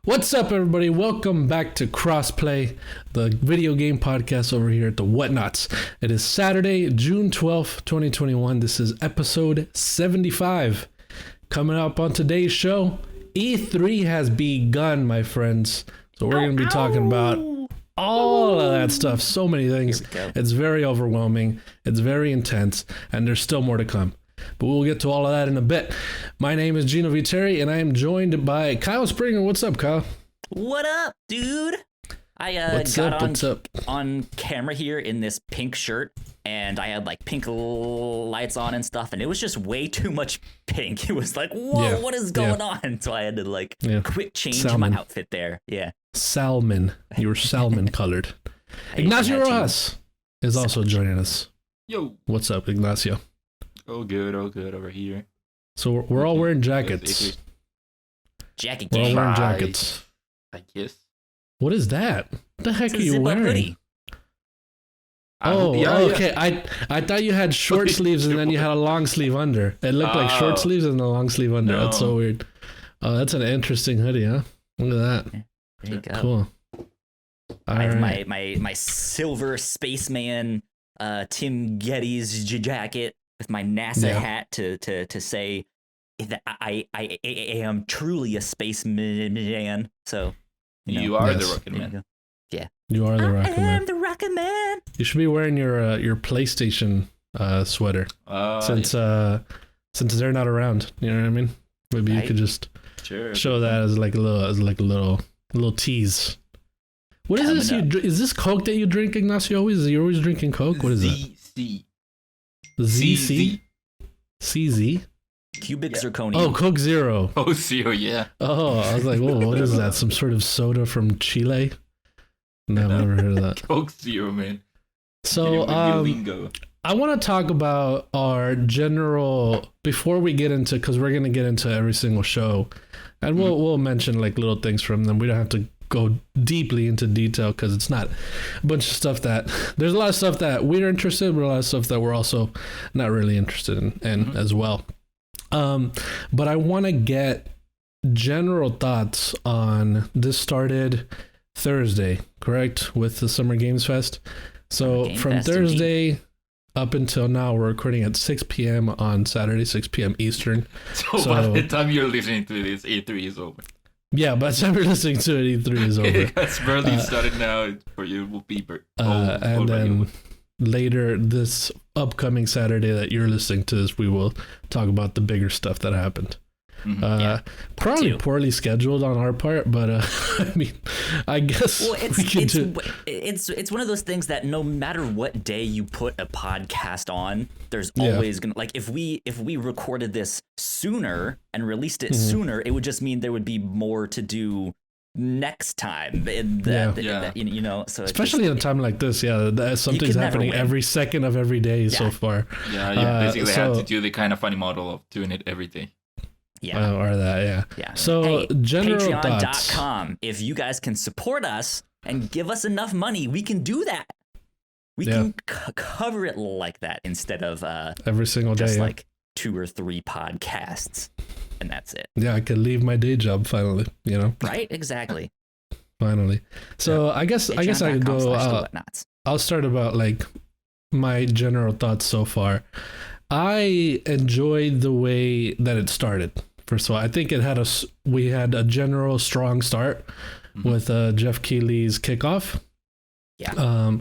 What's up, everybody? Welcome back to Crossplay, the video game podcast over here at the Whatnauts. It is Saturday, June 12th, 2021. This is episode 75. Coming up on today's show, E3 has begun, my friends. So we're going to be talking about all of that stuff. So many things. It's very overwhelming. It's very intense. And there's still more to come. But we'll get to all of that in a bit. My name is Gino Viteri, and I am joined by Kyle Springer. What's up, Kyle? What up, dude? I got on camera here in this pink shirt, and I had like pink lights on and stuff, and it was just way too much pink. It was like, whoa, what is going on? So I had to quick change my outfit there. Yeah. Salmon. You were salmon colored. Ignacio Rojas is also joining us. Yo. What's up, Ignacio? All good over here. So we're all wearing jackets. Jacket We're all gang. wearing jackets. I guess. What is that? What the heck It's a are you zip-up wearing? hoodie. Okay. I thought you had short sleeves and then you had a long sleeve under. It looked like short sleeves and a long sleeve under. No. That's so weird. Oh, that's an interesting hoodie, huh? Look at that. There you go. Cool. I have Alright. my silver spaceman Tim Geddes jacket with my NASA hat to say that I am truly a spaceman. So you are Yes. the Rocket Man. Yeah. You are the Rocket I am Man. the Rocket Man. You should be wearing your PlayStation sweater since they're not around. You know what I mean? Maybe you Right. could just Sure. show that as like a little tease. What is this? Coming Is this Coke that you drink, Ignacio? You're always drinking Coke? What is that? ZC. ZC? CZ? Cubic Yeah. zirconium. Oh, Coke Zero. Oh, Zero, yeah. Oh, I was like, whoa, what is that? Some sort of soda from Chile? No, I've never heard of that. Coke Zero, man. So, Lingo. I want to talk about our general, before we get into, because we're going to get into every single show, and we'll mention like little things from them. We don't have to go deeply into detail because it's not a bunch of stuff that, there's a lot of stuff that we're interested in, but a lot of stuff that we're also not really interested in as well. But I want to get general thoughts on, this started Thursday, correct? With the Summer Games Fest. So Game from Fest, Thursday up until now, we're recording at 6 p.m. on Saturday, 6 p.m. Eastern. So by the time you're listening to this, E3 is over. Yeah, by the time you're listening to it, E3 is over. It's barely started now. For you, it will be And then later this upcoming Saturday that you're listening to this, we will talk about the bigger stuff that happened. Probably poorly scheduled on our part, but I mean, I guess it's one of those things that no matter what day you put a podcast on, there's always gonna, like, if we recorded this sooner and released it sooner, it would just mean there would be more to do next time. You know, so especially at a time like this, something's happening every second of every day so far. Yeah, you basically have to do the kind of funny model of doing it every day. Yeah. So general thoughts. Patreon.com. If you guys can support us and give us enough money, we can do that. We can cover it like that instead of every single day, just like 2 or 3 podcasts, and that's it. Yeah, I could leave my day job finally. You know. Right? Exactly. Finally. So I guess I could go. I'll start about like my general thoughts so far. I enjoyed the way that it started. First of all, I think we had a general strong start with Jeff Keighley's kickoff. Yeah.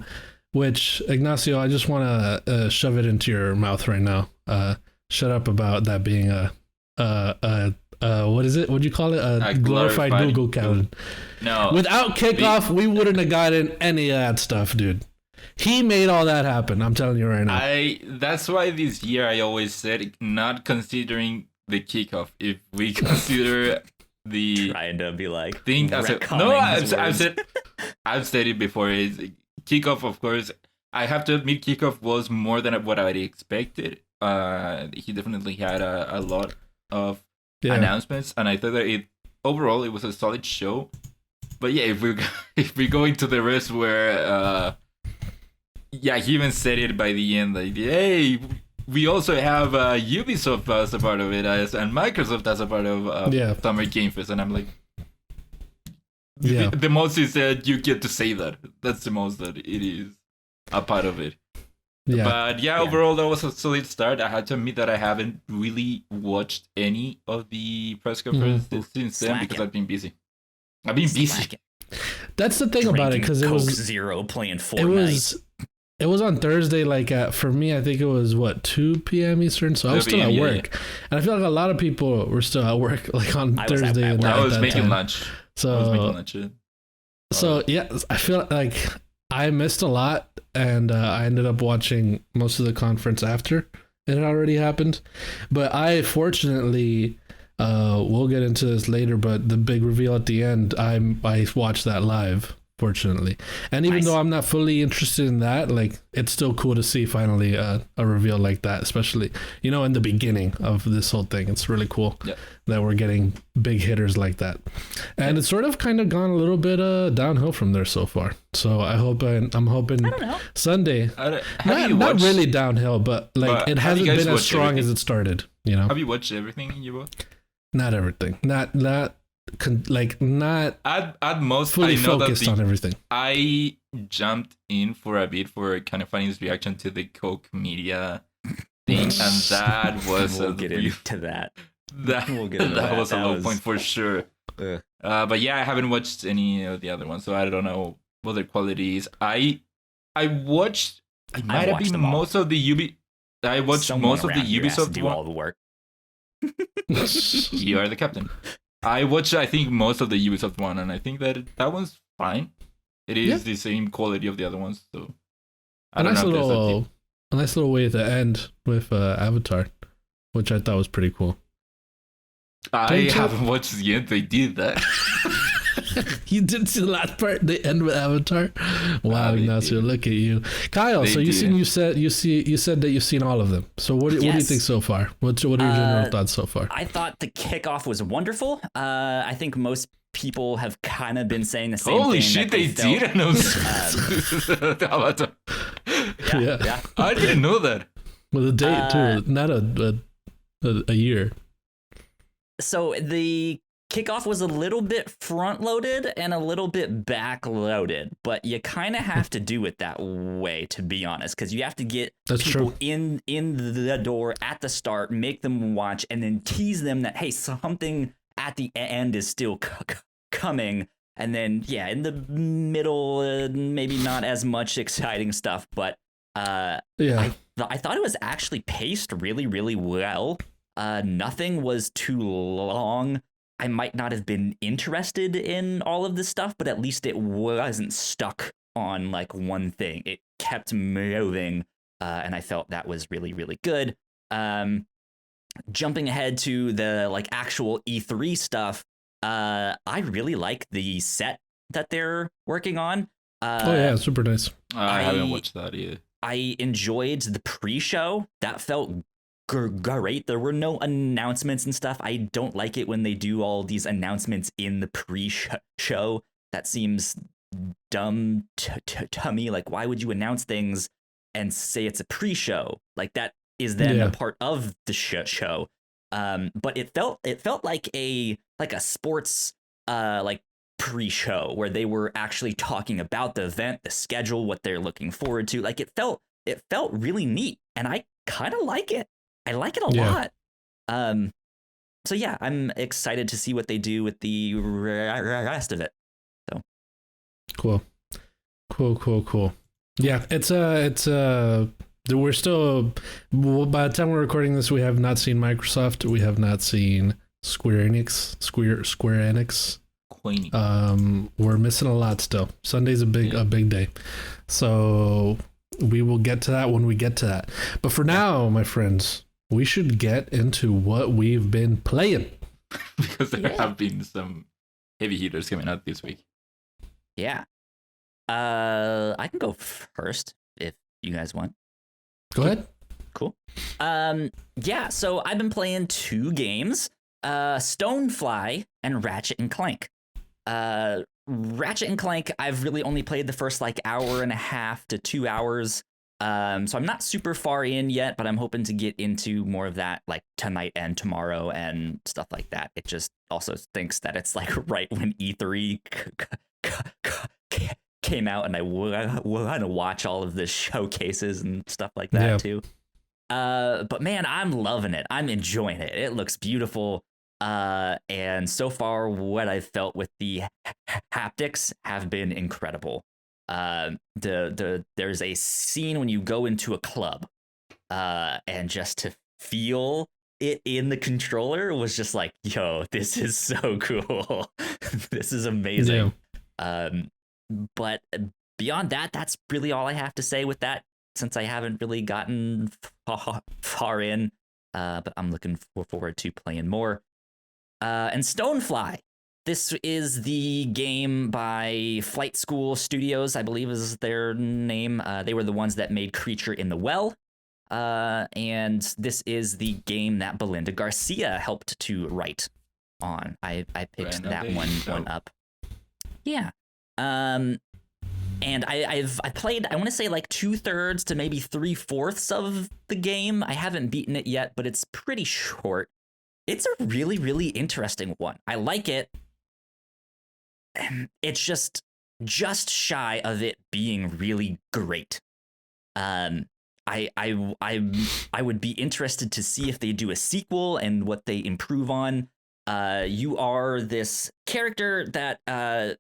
Which, Ignacio, I just want to shove it into your mouth right now. Shut up about that being what is it? What do you call it? A glorified Google Calendar. No. Without kickoff, we wouldn't have gotten any of that stuff, dude. He made all that happen. I'm telling you right now. That's why this year I always said, not considering the kickoff. If we consider the trying to be like thing, I've said it before. Is kickoff, of course. I have to admit, kickoff was more than what I expected. He definitely had a lot of announcements, and I thought that overall it was a solid show. But yeah, if we go into the rest where he even said it by the end, like, hey, we also have Ubisoft as a part of it, and Microsoft as a part of Summer Game Fest, and I'm like, Yeah. The most is that you get to say that. That's the most that it is a part of it. Yeah. But yeah, overall, that was a solid start. I had to admit that I haven't really watched any of the press conferences since then because I've been busy. That's the thing about it, because it was Zero playing Fortnite. It was on Thursday, like for me, I think it was 2 p.m. Eastern, so I was still at work, and I feel like a lot of people were still at work, like on Thursday. I was making lunch. So yeah, I feel like I missed a lot, and I ended up watching most of the conference after it had already happened. But I fortunately, we'll get into this later, but the big reveal at the end, I watched that live, fortunately. And even though I'm not fully interested in that, like, it's still cool to see finally a reveal like that, especially, in the beginning of this whole thing. It's really cool that we're getting big hitters like that. And it's sort of kind of gone a little bit downhill from there so far. So I'm hoping Sunday, not really downhill, but like it hasn't been as strong as it started, Have you watched everything in your book? Not everything. Not at most fully focused on everything. I jumped in for a bit for kind of funny reaction to the Coke Media thing, and that was we'll get into that. That was a low point for sure. But yeah, I haven't watched any of the other ones, so I don't know what their quality is. I watched. It might have been most of the I watched most of the Ubisoft. Do all the work. You are the captain. I watched, I think, most of the Ubisoft one, and I think that one's fine. It is the same quality of the other ones, so I don't know. A nice little way to end with Avatar, which I thought was pretty cool. I haven't watched the end. They did that. You didn't see the last part. They end with Avatar. Wow, Ignacio, look at you, Kyle. So you said that you've seen all of them. So what do you think so far? What are your general thoughts so far? I thought the kickoff was wonderful. I think most people have kind of been saying the same thing. Holy shit, they did announce Avatar. Yeah. I didn't know that. With a date too, not a year. So the kickoff was a little bit front loaded and a little bit back loaded, but you kind of have to do it that way, to be honest, because you have to get people in the door at the start, make them watch, and then tease them that, hey, something at the end is still coming. And then, in the middle, maybe not as much exciting stuff, but I thought it was actually paced really, really well. Nothing was too long. I might not have been interested in all of this stuff, but at least it wasn't stuck on like one thing. It kept moving, and I felt that was really, really good. Jumping ahead to the like actual E3 stuff, I really like the set that they're working on. Super nice. I haven't watched that either. I enjoyed the pre-show. That felt great. There were no announcements and stuff. I don't like it when they do all these announcements in the pre-show. That seems dumb to me. Like, why would you announce things and say it's a pre-show? Like, that is then a part of the show. But it felt like a sports like pre-show where they were actually talking about the event, the schedule, what they're looking forward to. Like, it felt really neat, and I kind of like it. I like it a lot. So yeah, I'm excited to see what they do with the rest of it. So cool. Yeah, we're still, by the time we're recording this, we have not seen Microsoft. We have not seen Square Enix. We're missing a lot still. Sunday's a big day. So we will get to that when we get to that. But for now, my friends, we should get into what we've been playing. Because there have been some heavy hitters coming out this week. Yeah. I can go first if you guys want. Go ahead. Cool. So I've been playing 2 games, Stonefly and Ratchet and Clank. Ratchet and Clank, I've really only played the first like hour and a half to 2 hours. So I'm not super far in yet, but I'm hoping to get into more of that like tonight and tomorrow and stuff like that. It just also thinks that it's like right when E3 came out, and I want to watch all of the showcases and stuff like that too. But man, I'm loving it. I'm enjoying it. It looks beautiful. And so far, what I've felt with the haptics have been incredible. There's a scene when you go into a club, and just to feel it in the controller was just like, yo, this is so cool. This is amazing. But beyond that, that's really all I have to say with that, since I haven't really gotten far in. But I'm looking forward to playing more. And Stonefly. This is the game by Flight School Studios, I believe is their name. They were the ones that made Creature in the Well. And this is the game that Belinda Garcia helped to write on. I picked that one up. Yeah. And I played, I want to say like 2/3 to maybe 3/4 of the game. I haven't beaten it yet, but it's pretty short. It's a really, really interesting one. I like it. It's just shy of it being really great. I would be interested to see if they do a sequel and what they improve on. You are this character that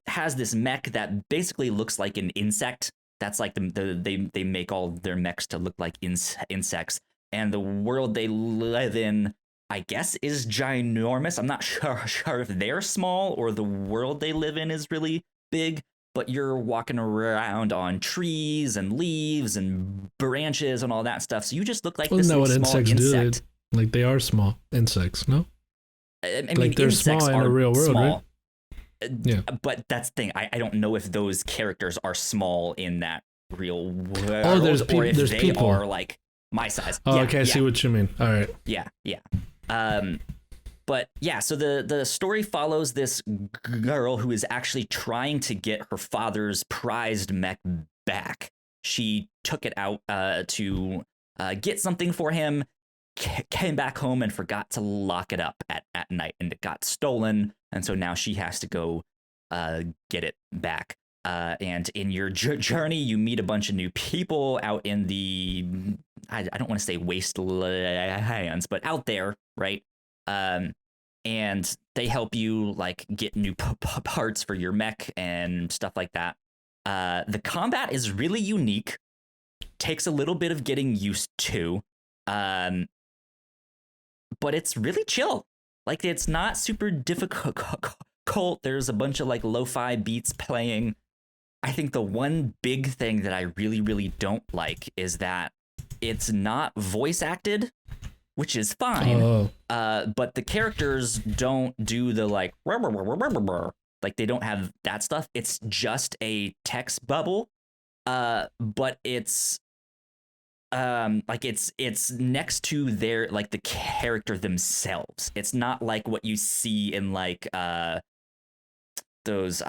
has this mech that basically looks like an insect. That's like they make all their mechs to look like insects, and the world they live in, I guess, is ginormous. I'm not sure if they're small or the world they live in is really big, but you're walking around on trees and leaves and branches and all that stuff. So you just look like this small insect. Do? Like they are small insects, no? I mean, like they're small in the real world, small, right? Yeah. But that's the thing. I don't know if those characters are small in that real world. Oh, there's or if there's they people. are like my size. Oh, okay, I see what you mean. All right. Yeah. But yeah, so the story follows this girl who is actually trying to get her father's prized mech back. She took it out to get something for him, came back home and forgot to lock it up at night, and it got stolen. And so now she has to go get it back. And in your journey, you meet a bunch of new people out in the, I don't want to say wastelands, but out there, right? And they help you like get new parts for your mech and stuff like that. The combat is really unique, takes a little bit of getting used to, but it's really chill. Like, it's not super difficult. There's a bunch of like lo-fi beats playing. I think the one big thing that I really, really don't like is that it's not voice acted, which is fine. But the characters don't do the like they don't have that stuff. It's just a text bubble. But it's it's next to their like the character themselves. It's not like what you see in like those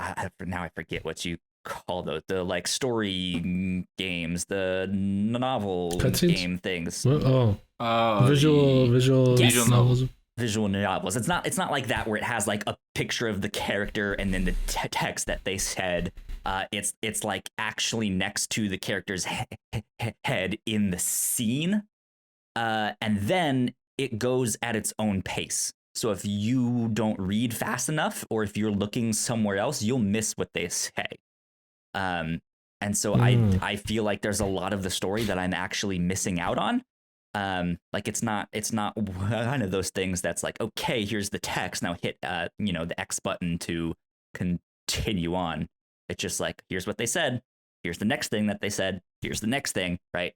now I forget what you call those, the like story games, the novel game things. Visual novels. Visual novels. It's not like that where it has like a picture of the character and then the text that they said. It's like actually next to the character's head in the scene, and then it goes at its own pace. So if you don't read fast enough, or if you're looking somewhere else, you'll miss what they say. And so I feel like there's a lot of the story that I'm actually missing out on. Like it's not one of those things that's like, okay, here's the text, now hit the X button to continue on. It's just like, here's what they said, here's the next thing that they said, here's the next thing, right?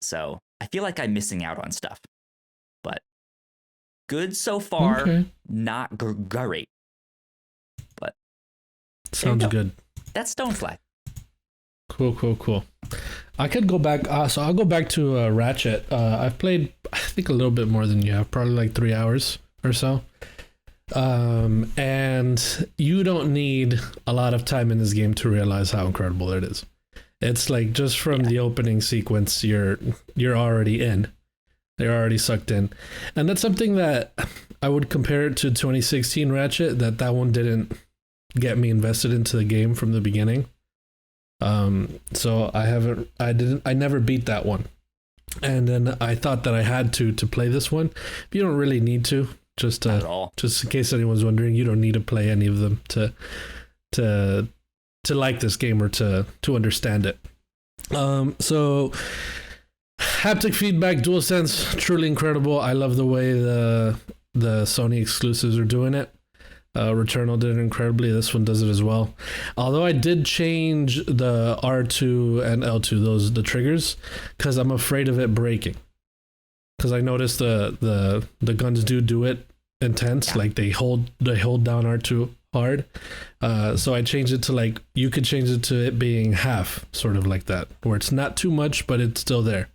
So I feel like I'm missing out on stuff, but good so far. Okay. Not great, but sounds good. That's Stonefly. Cool. I could go back. So I'll go back to Ratchet. I've played, I think, a little bit more than you have, probably like 3 hours or so. And you don't need a lot of time in this game to realize how incredible it is. It's like just from the opening sequence, you're already in. They're already sucked in, and that's something that I would compare it to 2016 Ratchet. That one didn't get me invested into the game from the beginning. So I never beat that one, and then I thought that I had to play this one. But you don't really need to. Just in case anyone's wondering, you don't need to play any of them to like this game or to understand it. So haptic feedback, DualSense, truly incredible. I love the way the Sony exclusives are doing it. Returnal did it incredibly. This one does it as well. Although I did change the R2 and L2, the triggers, because I'm afraid of it breaking. Because I noticed the guns do it intense, like they hold down R2 hard. So I changed it to like, you could change it to it being half, sort of like that, where it's not too much, but it's still there.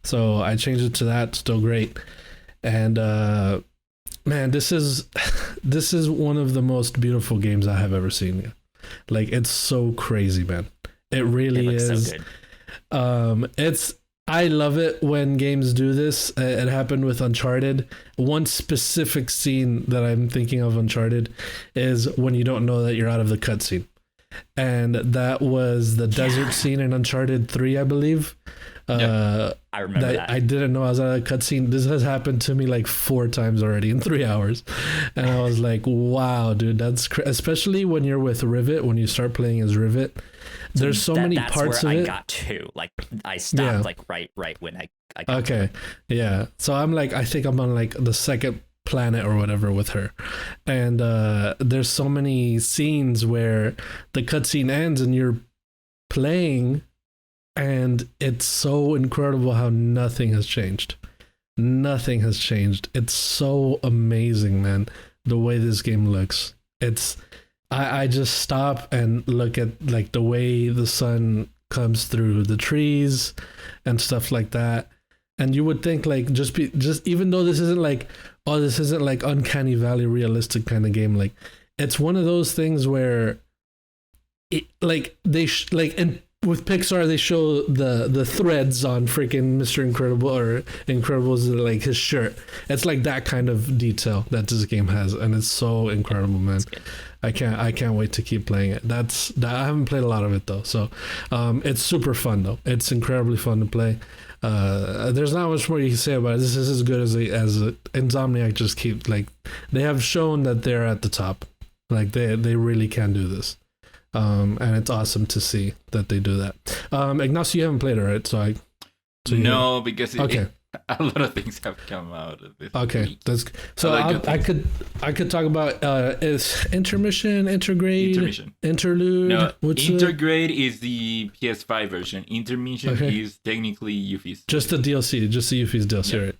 So I changed it to that, still great. And man, this is one of the most beautiful games I have ever seen. Like, it's so crazy, man. It really is. So good. I love it when games do this. It happened with Uncharted. One specific scene that I'm thinking of Uncharted is when you don't know that you're out of the cutscene. And that was the desert scene in Uncharted 3, I believe. I remember that. I didn't know I was out of the cutscene. This has happened to me like 4 times already in 3 hours. And I was like, wow, dude, that's especially when you're with Rivet, when you start playing as Rivet. There's so many parts of it. That's where I got to. Like, I stopped like right when I got okay. to it. Yeah. So I'm like, I think I'm on like the second planet or whatever with her. And there's so many scenes where the cutscene ends and you're playing, and it's so incredible how nothing has changed. Nothing has changed. It's so amazing, man, the way this game looks. I just stop and look at like the way the sun comes through the trees and stuff like that. And you would think like just even though this isn't like, oh, this isn't like Uncanny Valley realistic kind of game, like it's one of those things where it like and with Pixar they show the threads on freaking Mr. Incredible or Incredibles, like his shirt. It's like that kind of detail that this game has, and it's so incredible, man. I can't wait to keep playing it. I haven't played a lot of it though, so it's super fun though. It's incredibly fun to play. There's not much more you can say about it. This is as good as Insomniac just keep, like, they have shown that they're at the top. Like they really can do this. And it's awesome to see that they do that. Ignacio, you haven't played it, right? No, because a lot of things have come out of this. Okay, that's so. I could talk about is intermission, intergrade, interlude. No, intergrade is the PS5 version. Intermission is technically Yuffie's. Just the DLC, just the Yuffie's DLC, right?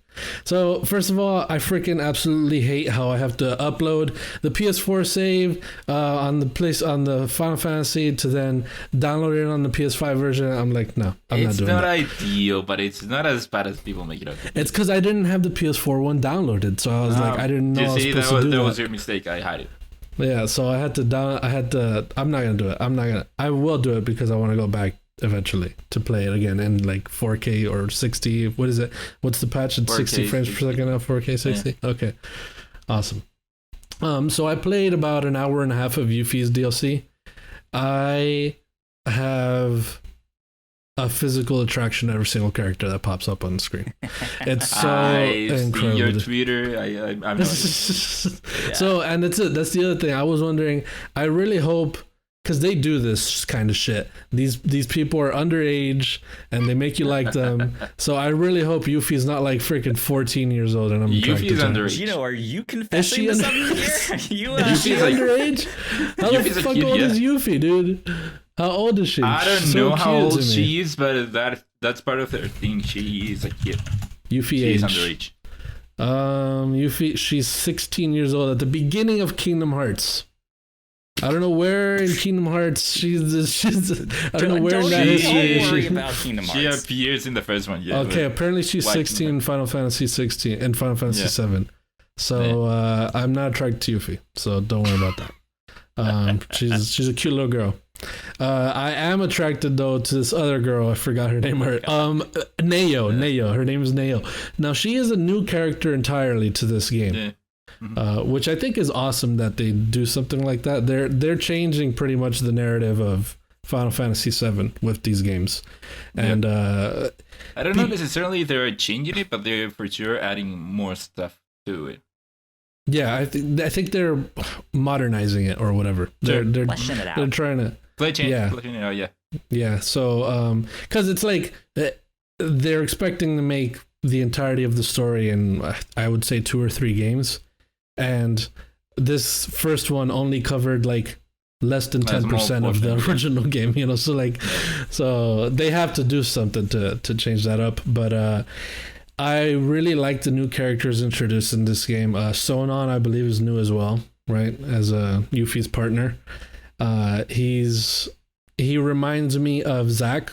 So first of all, I freaking absolutely hate how I have to upload the PS4 save on the Final Fantasy to then download it on the PS5 version. I'm like, no, I'm not doing that. It's not ideal, but it's not as bad as people make it out. It's because I didn't have the PS4 one downloaded, so I was like, I didn't know I was supposed to do that. That was your mistake. I had it. Yeah, so I had to. I'm not gonna do it. I will do it because I want to go back eventually to play it again in like 4K or 60. What is it? What's the patch? It's 60 frames per second now. 4K 60. Yeah. Okay, awesome. So I played about an hour and a half of Yuffie's DLC. I have a physical attraction to every single character that pops up on the screen. It's so incredible. See your Twitter. I'm So, and that's it. That's the other thing. I was wondering, I really hope, because they do this kind of shit. These people are underage and they make you like them. So I really hope Yuffie's not like freaking 14 years old and I'm Yuffie's underage. Gino, are you confessing to something here? Is she underage? How the fuck old is Yuffie, dude? How old is she? I don't know how old she is, but that's part of her thing. She is a kid. Yuffie is underage. Yuffie, she's 16 years old at the beginning of Kingdom Hearts. I don't know where in Kingdom Hearts she's I don't know where in that history. Don't worry about Kingdom Hearts. She appears in the first one. Yeah. Okay, apparently she's 16 in Final Fantasy 16 and Final Fantasy 7. So I'm not attracted to Yuffie, so don't worry about that. She's a cute little girl. I am attracted though to this other girl. I forgot her name. Neo. Her name is Neo. Now she is a new character entirely to this game. Yeah. Mm-hmm. Which I think is awesome that they do something like that. They're changing pretty much the narrative of Final Fantasy VII with these games, and I don't know necessarily they're changing it, but they're for sure adding more stuff to it. Yeah, I think they're modernizing it or whatever. They're fleshing it out. They're trying to Fleshing it out, yeah. Yeah, so because it's like they're expecting to make the entirety of the story in I would say 2 or 3 games, and this first one only covered like less than 10% of the original game, you know. So like, so they have to do something to change that up. But I really like the new characters introduced in this game. Sonon, I believe, is new as well, right? As Yuffie's partner. He reminds me of Zack,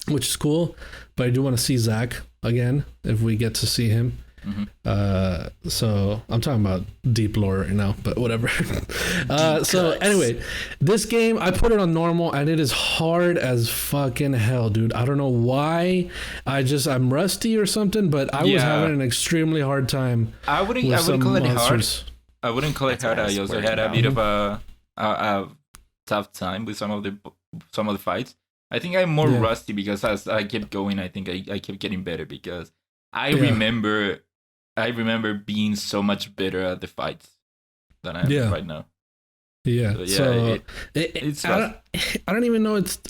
which is cool, but I do want to see Zack again if we get to see him. Mm-hmm. So I'm talking about deep lore right now, but whatever. So anyway, this game, I put it on normal and it is hard as fucking hell, dude. I don't know why. I'm rusty or something, but I was having an extremely hard time. I wouldn't call it hard. I wouldn't call it hard. I also had a bit of a tough time with some of the fights. I think I'm more rusty because as I kept going, I think I kept getting better because I remember being so much better at the fights than I am right now. Yeah. So I don't even know it's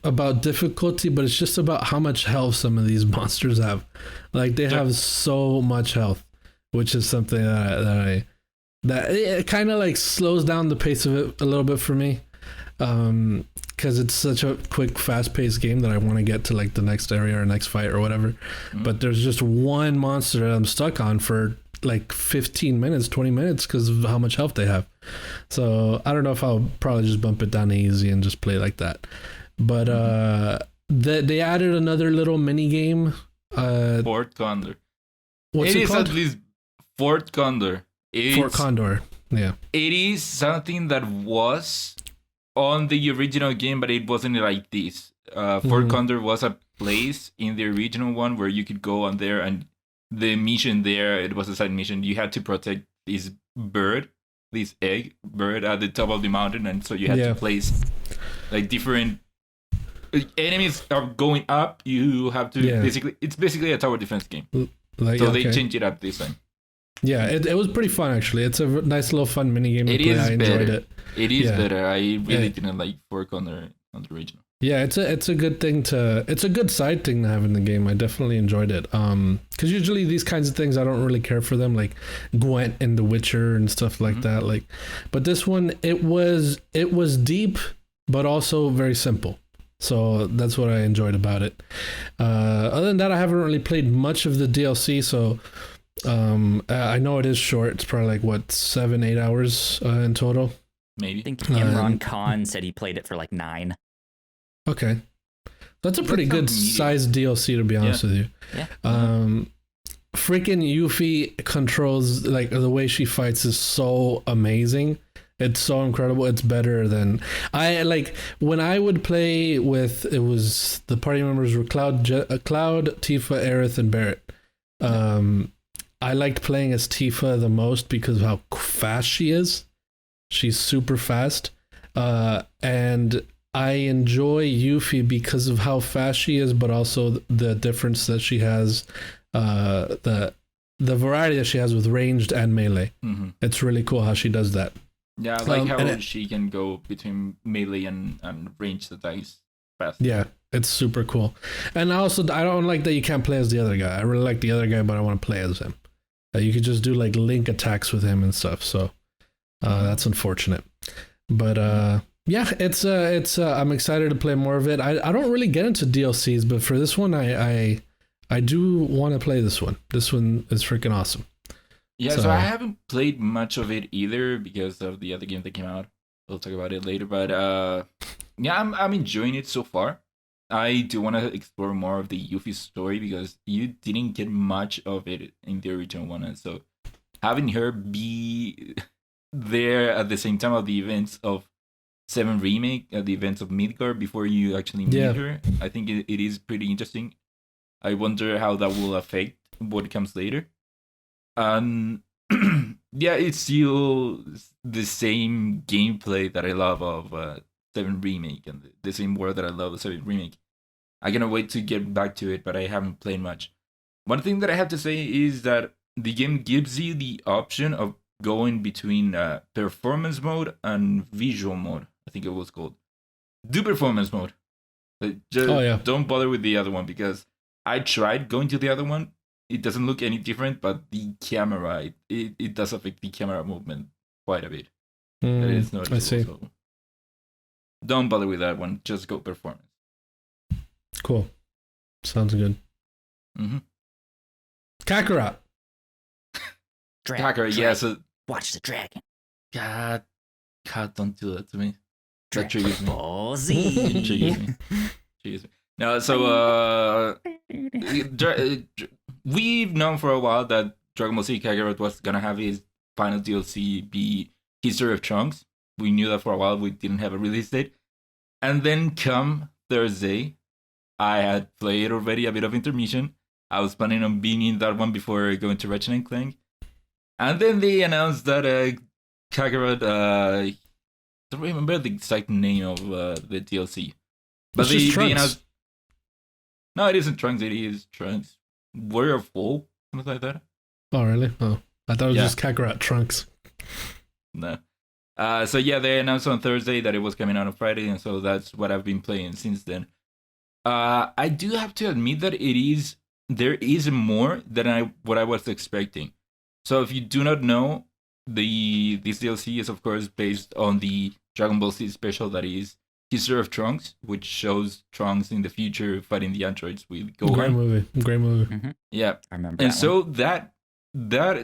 about difficulty, but it's just about how much health some of these monsters have. Like they have so much health, which is something that it kind of like slows down the pace of it a little bit for me. Because it's such a quick, fast-paced game that I want to get to like the next area or next fight or whatever. Mm-hmm. But there's just one monster that I'm stuck on for like 15 minutes, 20 minutes because of how much health they have. So I don't know if I'll probably just bump it down to easy and just play like that. But they added another little mini game. Fort Condor. What's it called? At least Fort Condor. Fort Condor. Yeah. It is something that was on the original game, but it wasn't like this. Fort Condor was a place in the original one where you could go on there, and the mission there, it was a side mission. You had to protect this egg bird at the top of the mountain, and so you had to place like different enemies are going up. You have to it's basically a tower defense game. They changed it up this time. Yeah, it was pretty fun actually. It's a nice little fun mini game to play. I enjoyed it. It is better. I really didn't like Fork on the original. Yeah, it's a good thing it's a good side thing to have in the game. I definitely enjoyed it. Because usually these kinds of things I don't really care for them, like Gwent and The Witcher and stuff like that. Like, but this one it was deep, but also very simple. So that's what I enjoyed about it. Other than that, I haven't really played much of the DLC. So I know it is short. It's probably like 7-8 hours in total. Maybe. I think Imran Khan said he played it for like 9. Okay. That's a pretty good sized DLC, to be honest with you. Yeah. Freaking Yuffie controls, like the way she fights is so amazing. It's so incredible. It's better than when I would play with, it was the party members were Cloud, Tifa, Aerith, and Barrett. I liked playing as Tifa the most because of how fast she is. She's super fast. And I enjoy Yuffie because of how fast she is, but also the difference that she has, the variety that she has with ranged and melee. Mm-hmm. It's really cool how she does that. Yeah, I like how she can go between melee and ranged attacks fast. Yeah, it's super cool. And also, I don't like that you can't play as the other guy. I really like the other guy, but I want to play as him. You could just do like link attacks with him and stuff. So that's unfortunate. But yeah, it's I'm excited to play more of it. I don't really get into DLCs, but for this one, I do want to play this one. This one is freaking awesome. Yeah, so I haven't played much of it either because of the other game that came out. We'll talk about it later, but yeah, I'm enjoying it so far. I do want to explore more of the Yuffie story because you didn't get much of it in the original one, and so having her be there at the same time of the events of 7 remake at the events of Midgard before you actually meet her. I think it is pretty interesting. I wonder how that will affect what comes later. Yeah, it's still the same gameplay that I love of 7 remake and the same world that I love of 7 remake. I cannot wait to get back to it, but I haven't played much. One thing that I have to say is that the game gives you the option of going between performance mode and visual mode. I think it was called. Do performance mode. Just don't bother with the other one, because I tried going to the other one. It doesn't look any different, but the camera, it does affect the camera movement quite a bit. That is noticeable. I see. So don't bother with that one. Just go performance. Cool. Sounds good. Mm-hmm. Kakarot. Kakarot, yeah. So watch the dragon. God, don't do that to me. That triggers me. Ball Z. Triggers me. No, so we've known for a while that Dragon Ball Z Kakarot was gonna have his final DLC be History of Trunks. We knew that for a while. We didn't have a release date, and then come Thursday, I had played already a bit of intermission. I was planning on being in that one before going to Ratchet and Clank, and then they announced that Kakarot. I don't remember the exact name of the DLC, but they announced. No, it isn't Trunks. It is Trunks. Warrior of Woe, something like that. Oh, really? Oh, I thought it was just Kakarot Trunks. No. So yeah, they announced on Thursday that it was coming out on Friday, and so that's what I've been playing since then. I do have to admit that there is more than what I was expecting. So if you do not know, this DLC is of course based on the Dragon Ball Z special that is History of Trunks, which shows Trunks in the future fighting the androids with Gohan. Great movie. Mm-hmm. Yeah, I remember. And so that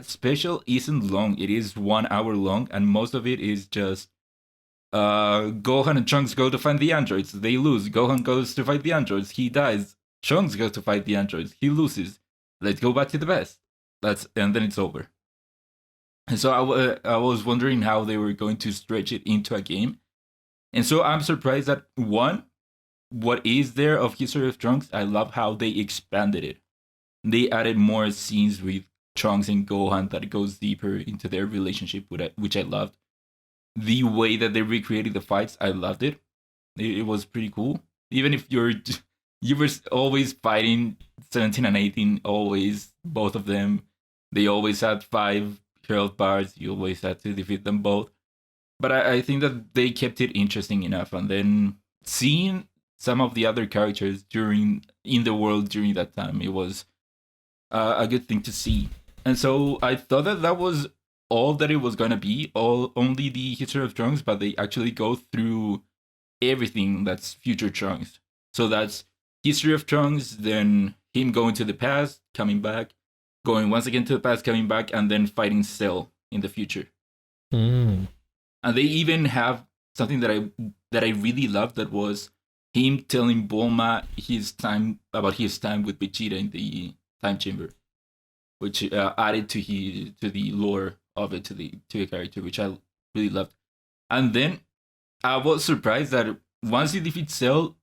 special isn't long. It is 1 hour long, and most of it is just Gohan and Trunks go to find the androids. They lose. Gohan goes to fight the androids. He dies. Trunks goes to fight the androids. He loses. Let's go back to the best. And then it's over. And so I was wondering how they were going to stretch it into a game. And so I'm surprised that what is there of History of Trunks, I love how they expanded it. They added more scenes with Trunks and Gohan that goes deeper into their relationship, which I loved. The way that they recreated the fights, I loved it. It was pretty cool. Even if you were always fighting 17 and 18, always, both of them. They always had 5 health bars. You always had to defeat them both. But I think that they kept it interesting enough. And then seeing some of the other characters in the world during that time, it was a good thing to see. And so I thought that was all that it was going to be, only the History of Trunks, but they actually go through everything that's future Trunks. So that's History of Trunks, then him going to the past, coming back, going once again to the past, coming back, and then fighting Cell in the future. And they even have something that I really loved, that was him telling Bulma about his time with Vegeta in the time chamber, which added to the lore of it, to the character, which I really loved. And then I was surprised that once you defeat Cell,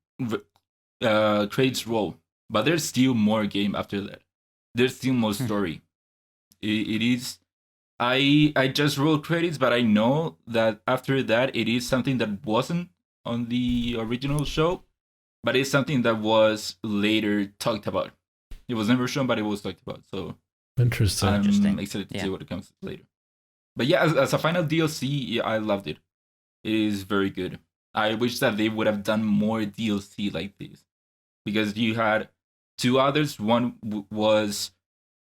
credits roll, but there's still more game after that. There's still more story. It is. I just rolled credits, but I know that after that, it is something that wasn't on the original show, but it's something that was later talked about. It was never shown, but it was talked about. So interesting. I'm excited to see what comes later. But yeah, as a final DLC, I loved it. It is very good. I wish that they would have done more DLC like this, because you had 2 others. One was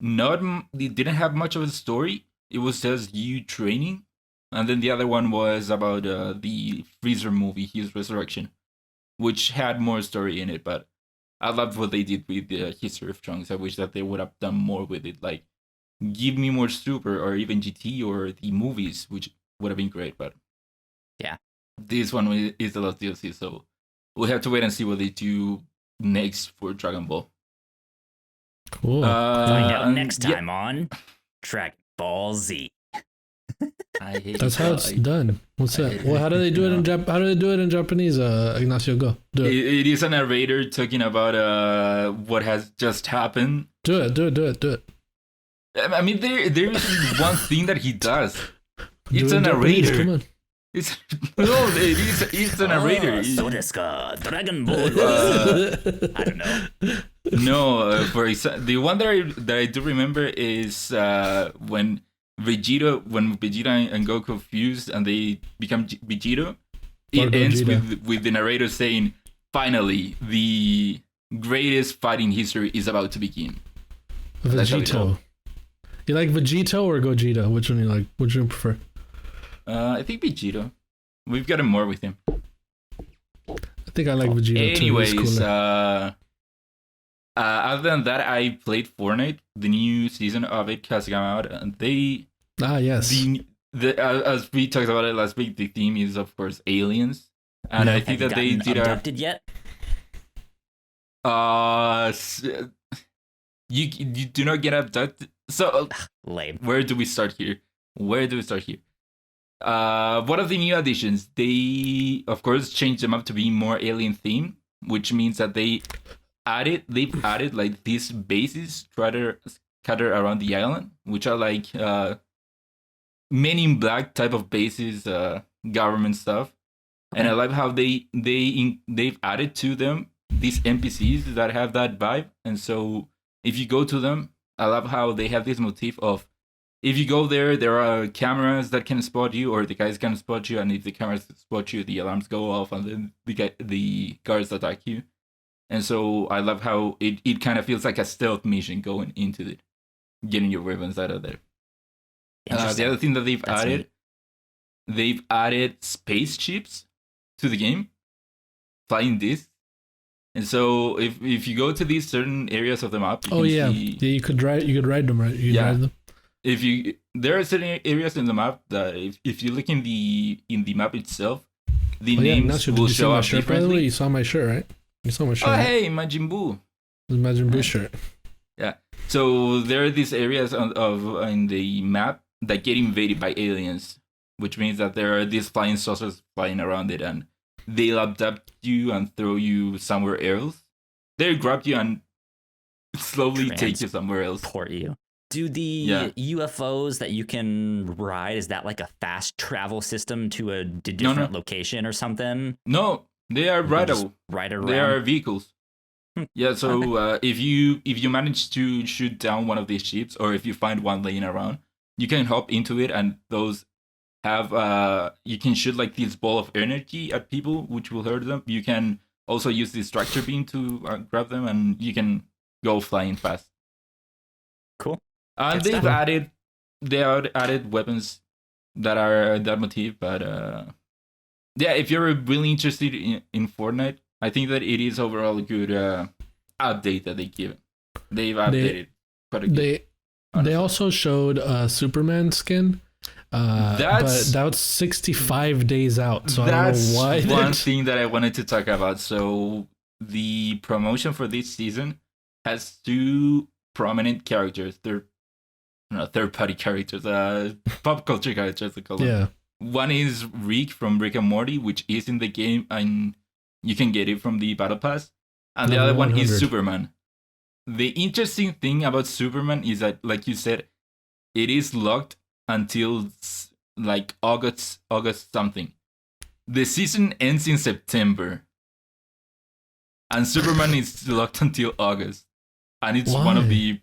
it didn't have much of a story. It was just you training. And then the other one was about the Freezer movie, his resurrection, which had more story in it. But I loved what they did with the History of Trunks. I wish that they would have done more with it. Like, give me more Super or even GT or the movies, which would have been great. But yeah, this one is the last DLC. So we'll have to wait and see what they do next for Dragon Ball. Cool. Find out next time on Dragon Ball Z. I hate That's how it's done. What's that? Well, how do they do it in How do they do it in Japanese? Ignacio, go do it. It is a narrator talking about what has just happened. Do it. I mean, there is one thing that he does. Do It's it a in Japanese, come narrator. on. It's a narrator. So desu ka? Dragon Ball. I don't know. No, for example, the one that I do remember is when Vegeta and Goku fuse and they become Vegeta. It ends with the narrator saying, "Finally, the greatest fight in history is about to begin." Vegito. You like Vegito or Gogeta? Which one you like? Which one you prefer? I think Vegeta. We've got more with him. I think I like Vegeta Anyways, too. other than that, I played Fortnite. The new season of it has come out, and yes. As we talked about it last week, the theme is of course aliens, and I think that they did abducted yet? You do not get abducted. So lame. Where do we start here? One of the new additions, they of course changed them up to be more alien themed, which means that they've added like these bases scattered around the island, which are like Men in Black type of bases, government stuff. And I like how they've added to them these NPCs that have that vibe. And so if you go to them, I love how they have this motif of, if you go there are cameras that can spot you, or the guys can spot you, and if the cameras spot you, the alarms go off, and then the guards attack you. And so I love how it kind of feels like a stealth mission going into it, getting your weapons out of there. The other thing that they've added spaceships to the game, flying discs. And so if you go to these certain areas of the map, you could ride them, right? You could ride them. There are certain areas in the map that if you look in the map itself, the names will show up differently. By the way, you saw my shirt, right? You saw my shirt. Oh, hey, Majin Buu. The Majin Buu shirt. Yeah. So there are these areas in the map that get invaded by aliens, which means that there are these flying saucers flying around it, and they'll abduct you and throw you somewhere else. They'll grab you and slowly take you somewhere else. Port you. Do the UFOs that you can ride, is that like a fast travel system to a different location or something? No, they are rideable. Ride around. They are vehicles. Yeah, so if you manage to shoot down one of these ships, or if you find one laying around, you can hop into it, and those have you can shoot like this ball of energy at people, which will hurt them. You can also use this tractor beam to grab them, and you can go flying fast. Cool. And they've added weapons that are that motif, but if you're really interested in Fortnite, I think that it is overall a good update that they give. They've updated quite a bit. They also showed a Superman skin. But that was 65 days out, so I don't know why. That's one thing that I wanted to talk about. So the promotion for this season has two prominent characters. They're third-party characters, pop culture characters, I call them. Yeah. One is Rick from Rick and Morty, which is in the game, and you can get it from the Battle Pass. And the other one is Superman. The interesting thing about Superman is that, like you said, it is locked until like August something. The season ends in September, and Superman is locked until August, and it's one of the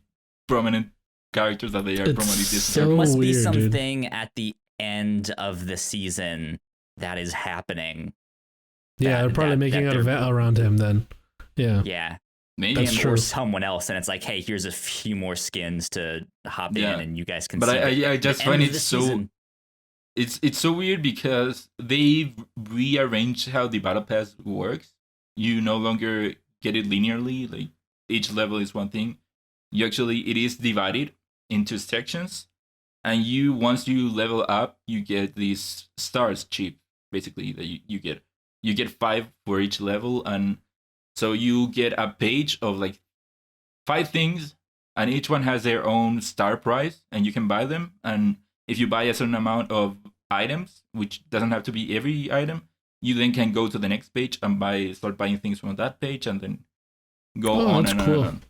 prominent characters that they are promoting this so year. There must be weird, something at the end of the season that is happening. Yeah, they're probably making an event around him then. Yeah. Yeah. Maybe That's true. Or someone else, and it's like, hey, here's a few more skins to hop in, and you guys can. But see I just find it so season. It's so weird because they've rearranged how the battle pass works. You no longer get it linearly, like each level is one thing. It is divided into sections, and once you level up, you get these stars cheap, basically, that you get. You get 5 for each level, and so you get a page of like 5 things, and each one has their own star price, and you can buy them. And if you buy a certain amount of items, which doesn't have to be every item, you then can go to the next page and start buying things from that page, and then go on and on and on,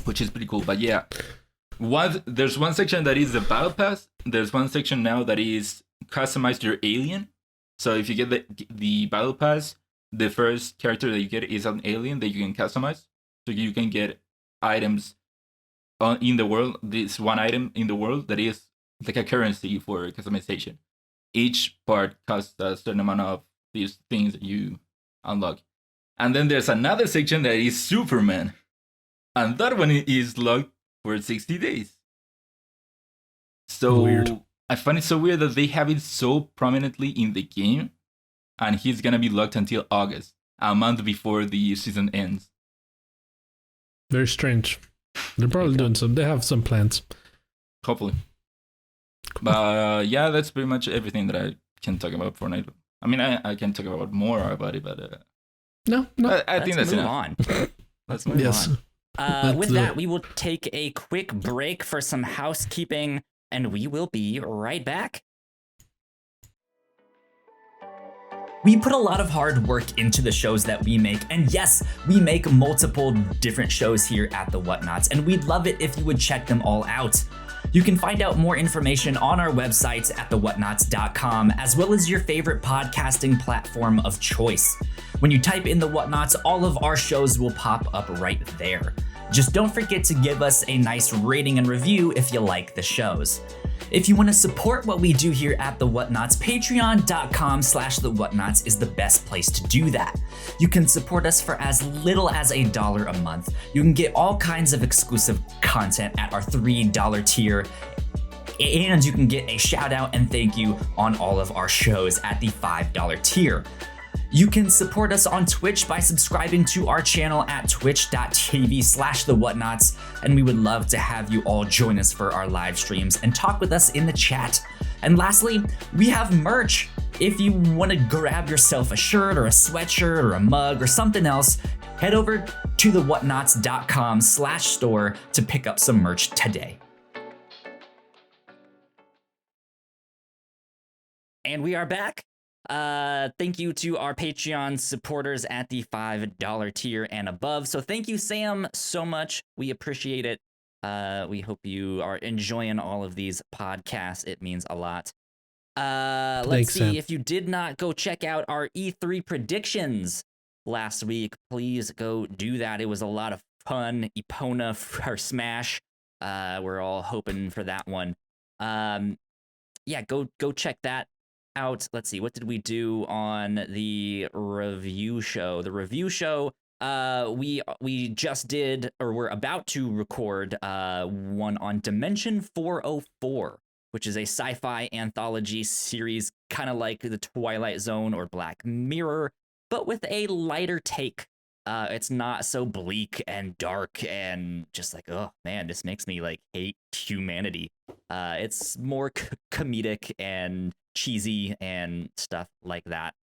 which is pretty cool. But yeah, there's one section that is the battle pass. There's one section now that is customize your alien. So if you get the battle pass, the first character that you get is an alien that you can customize. So you can get items in the world. This one item in the world that is like a currency for customization. Each part costs a certain amount of these things that you unlock. And then there's another section that is Superman. And that one is locked for 60 days. So weird. I find it so weird that they have it so prominently in the game. And he's going to be locked until August, a month before the season ends. Very strange. They're probably doing they have some plans. Hopefully. But yeah, that's pretty much everything that I can talk about Fortnite. I mean, I can talk about more about it, but no. I think that's enough. Let's move on. With that, we will take a quick break for some housekeeping, and we will be right back. We put a lot of hard work into the shows that we make, and yes, we make multiple different shows here at the Whatnauts, and we'd love it if you would check them all out. You can find out more information on our websites at thewhatnauts.com, as well as your favorite podcasting platform of choice. When you type in the Whatnauts, all of our shows will pop up right there. Just don't forget to give us a nice rating and review if you like the shows. If you want to support what we do here at The Whatnauts, patreon.com/thewhatnauts is the best place to do that. You can support us for as little as $1 a month. You can get all kinds of exclusive content at our $3 tier, and you can get a shout out and thank you on all of our shows at the $5 tier. You can support us on Twitch by subscribing to our channel at twitch.tv/thewhatnauts, and we would love to have you all join us for our live streams and talk with us in the chat. And lastly, we have merch. If you want to grab yourself a shirt or a sweatshirt or a mug or something else, head over to thewhatnauts.com/store to pick up some merch today. And we are back. Thank you to our Patreon supporters at the $5 tier and above. So thank you, Sam, so much. We appreciate it. We hope you are enjoying all of these podcasts. It means a lot. Let's see. Sam. If you did not go check out our E3 predictions last week, please go do that. It was a lot of fun. Epona or Smash. We're all hoping for that one. Yeah, go check that out. Let's see, what did we do on the review show? The review show, we just did, or we're about to record one on Dimension 404, which is a sci-fi anthology series, kind of like The Twilight Zone or Black Mirror, but with a lighter take. It's not so bleak and dark and just like, oh man, this makes me like hate humanity. It's more comedic and cheesy and stuff like that.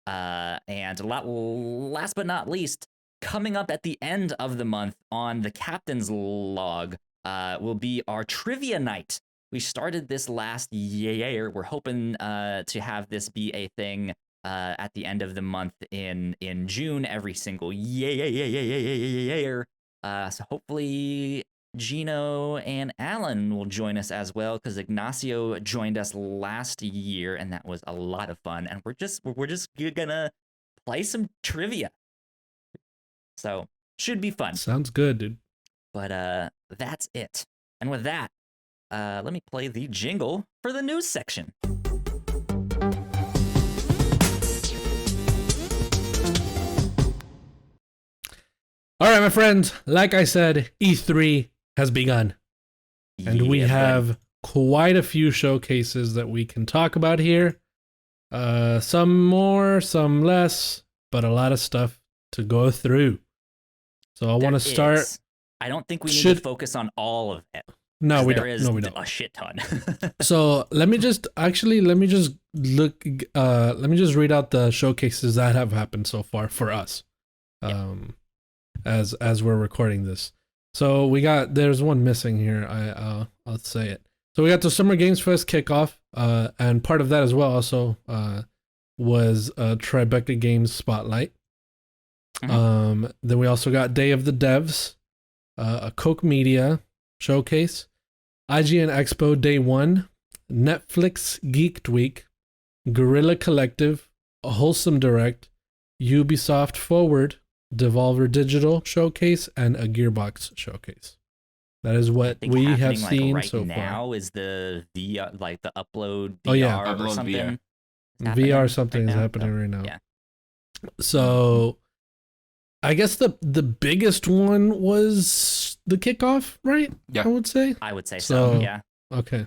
And last but not least, coming up at the end of the month on the Captain's Log will be our trivia night. We started this last year. We're hoping to have this be a thing at the end of the month in June every single year. So hopefully Gino and Alan will join us as well, because Ignacio joined us last year and that was a lot of fun. And we're just gonna play some trivia. So should be fun. Sounds good, dude. But that's it. And with that, let me play the jingle for the news section. All right, my friends, like I said, E3 has begun. And we have quite a few showcases that we can talk about here. Some more, some less, but a lot of stuff to go through. So I want to start. I don't think we need to focus on all of it. No, we don't. No, we don't. A shit ton. So let me just look. Let me just read out the showcases that have happened so far for us. As we're recording this. So there's one missing here. I'll say it. So we got the Summer Games Fest kickoff, and part of that as well also was Tribeca Games Spotlight. Then we also got Day of the Devs, a Coke Media showcase, IGN Expo Day 1, Netflix Geeked Week, Guerrilla Collective, a Wholesome Direct, Ubisoft Forward, Devolver Digital Showcase, and a Gearbox Showcase. That is what we have seen right so now. far. Is the VR, like the upload VR Oh, yeah. or Upload something? VR something is happening right now. Yeah. So I guess the biggest one was the kickoff, right? Yeah. I would say. I would say so. Yeah. Okay.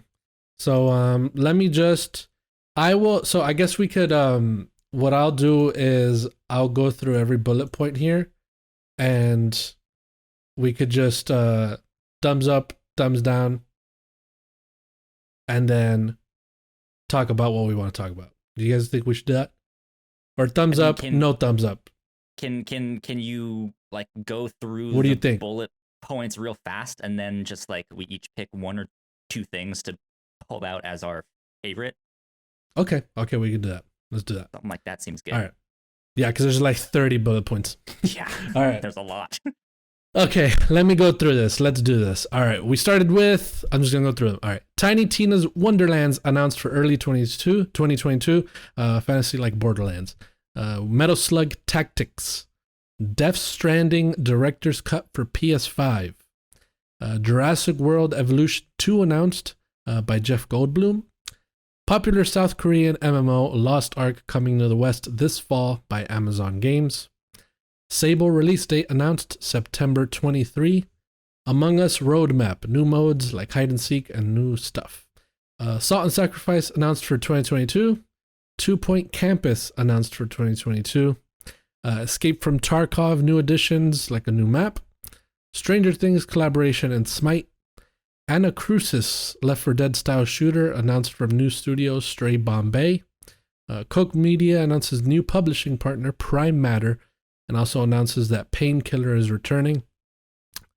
So let me just so I guess we could what I'll do is I'll go through every bullet point here and we could just thumbs up, thumbs down, and then talk about what we want to talk about. Do you guys think we should do that? Or thumbs up, no thumbs up? Can you like go through what do you think? Bullet points real fast and then just like we each pick one or two things to pull out as our favorite? Okay, we can do that. Let's do that. Something like that seems good. All right. Yeah, because there's like 30 bullet points. Yeah. All right. There's a lot. Okay, let me go through this. Let's do this. All right, we started with, I'm just going to go through them. All right, Tiny Tina's Wonderlands announced for early 2022, fantasy like Borderlands. Metal Slug Tactics. Death Stranding Director's Cut for PS5. Jurassic World Evolution 2 announced by Jeff Goldblum. Popular South Korean MMO Lost Ark coming to the West this fall by Amazon Games. Sable release date announced September 23. Among Us roadmap, new modes like hide and seek and new stuff. Salt and Sacrifice announced for 2022. 2 Point Campus announced for 2022. Escape from Tarkov new additions like a new map. Stranger Things collaboration and Smite. Anacrusis Left 4 Dead style shooter announced from new studio Stray Bombay. Coke Media announces new publishing partner Prime Matter and also announces that Painkiller is returning.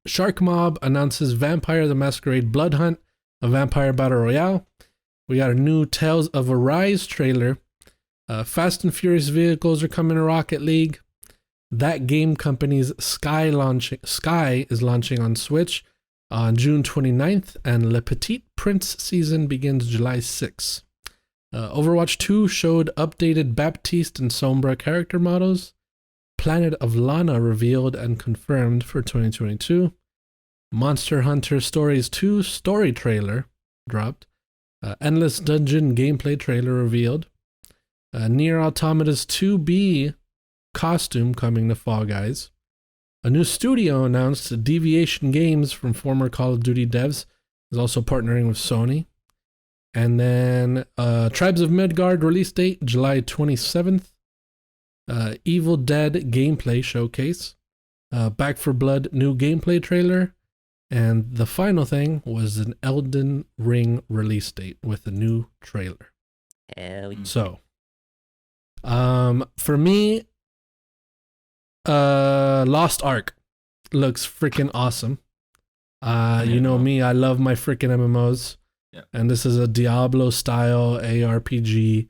Shark Mob announces Vampire the Masquerade Blood Hunt, a vampire battle royale. We got a new Tales of Arise trailer. Fast and Furious vehicles are coming to Rocket League. That game company's Sky is launching on Switch on June 29th, and Le Petit Prince season begins July 6th. Overwatch 2 showed updated Baptiste and Sombra character models. Planet of Lana revealed and confirmed for 2022. Monster Hunter Stories 2 story trailer dropped. Endless Dungeon gameplay trailer revealed. Nier Automata's 2B costume coming to Fall Guys. A new studio announced. Deviation Games from former Call of Duty devs is also partnering with Sony. And then Tribes of Midgard release date July 27th. Evil Dead gameplay showcase. Back 4 Blood new gameplay trailer. And the final thing was an Elden Ring release date with a new trailer. Hell yeah. So, for me, Lost Ark looks freaking awesome. You know me, I love my freaking MMOs. Yeah. And this is a Diablo style ARPG,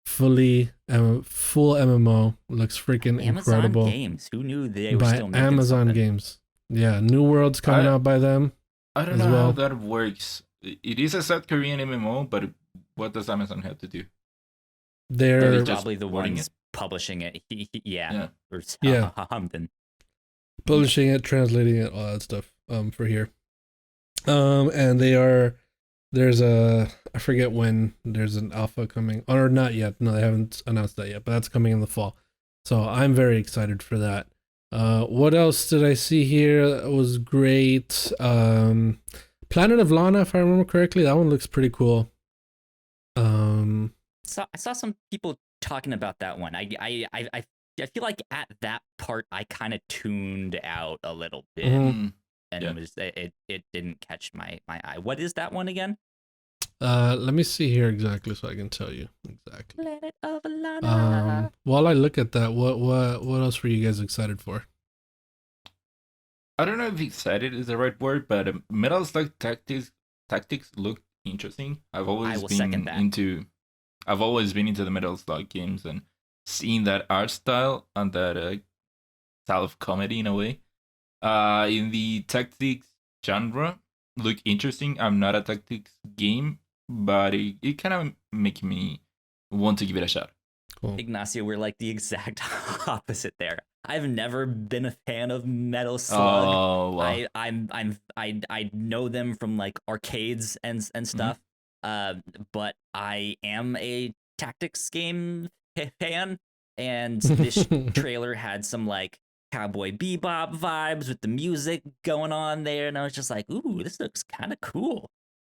full MMO. Looks freaking incredible. Amazon Games. Who knew they were by still making Amazon something? Games. Yeah, New World's coming out by them. I don't know how that works. It is a South Korean MMO, but what does Amazon have to do? They're probably the ones publishing it. Yeah. Or something. Publishing it, translating it, all that stuff. For here. And there's I forget when there's an alpha coming, or not yet. No, they haven't announced that yet, but that's coming in the fall. So I'm very excited for that. What else did I see here that was great? Planet of Lana, if I remember correctly, that one looks pretty cool. So I saw some people talking about that one. I feel like at that part I kind of tuned out a little bit, and it didn't catch my eye. What is that one again? Let me see here exactly so I can tell you exactly. Planet of Lana. While I look at that, what else were you guys excited for? I don't know if excited is the right word, but Metal Slug Tactics look interesting. I've I always will been second that. I've always been into the Metal Slug games, and seeing that art style and that style of comedy in a way, in the tactics genre, look interesting. I'm not a tactics game, but it kind of make me want to give it a shot. Cool. Ignacio, we're like the exact opposite there. I've never been a fan of Metal Slug. Oh, wow. I know them from like arcades and stuff. But I am a tactics game fan, and this trailer had some like Cowboy Bebop vibes with the music going on there, and I was just like, ooh, this looks kind of cool.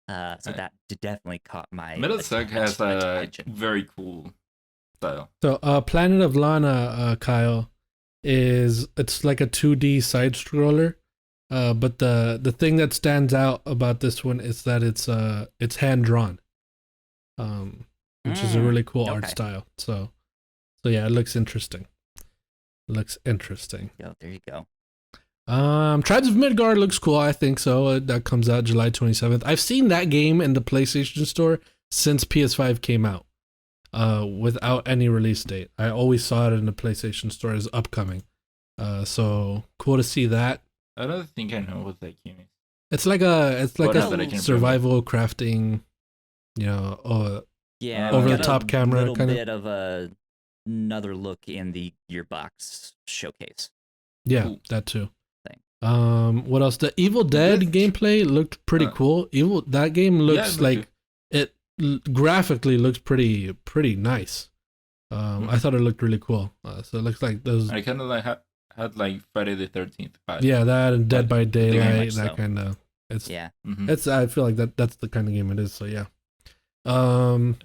So that definitely caught my Metal Slug has a attention. very cool style. So, Planet of Lana, Kyle, it's like a 2D side scroller. But the thing that stands out about this one is that it's hand drawn, which is a really cool art style. So yeah, it looks interesting. Yo, there you go. Tribes of Midgard looks cool. I think so. That comes out July 27th. I've seen that game in the PlayStation Store since PS5 came out, without any release date. I always saw it in the PlayStation Store as upcoming. So cool to see that. I don't think I know what that game is. It's like a survival crafting, Yeah, over we the got top a camera little kind of. bit of another look in the Gearbox showcase. Yeah, Ooh. that too. Thing. What else? The Evil Dead gameplay looked pretty cool. That game looks like it graphically looks pretty nice. I thought it looked really cool. So it looks like those. I kind of like had like Friday the 13th. Yeah, that and Dead by Daylight, that so. kind of. Yeah. It's. I feel like that's the kind of game it is. So yeah. And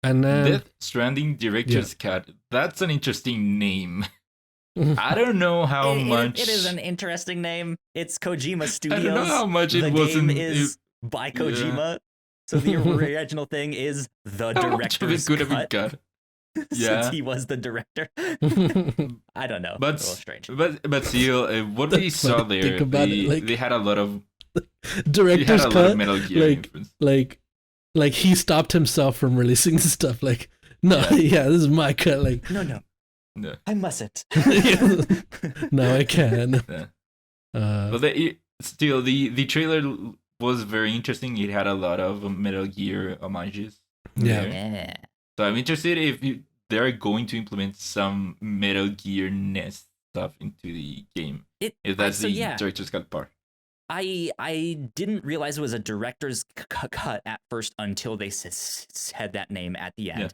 then Death Stranding Director's Cut. That's an interesting name. I don't know how much. It is an interesting name. It's Kojima Studios. I don't know how much the it wasn't. game is by Kojima. Yeah. So the original thing is the director's cut. Yeah. Since he was the director. I don't know. But it's a little strange. But still, what we saw there, they had a lot of director's cut. Metal Gear influence. Like he stopped himself from releasing this this is my cut. Like no. I mustn't. No, I can. Yeah. But the trailer was very interesting. It had a lot of Metal Gear homages. Yeah. So I'm interested if they're going to implement some Metal Gear-ness stuff into the game. If that's the director's cut part. I didn't realize it was a director's cut at first until they said that name at the end. Yeah.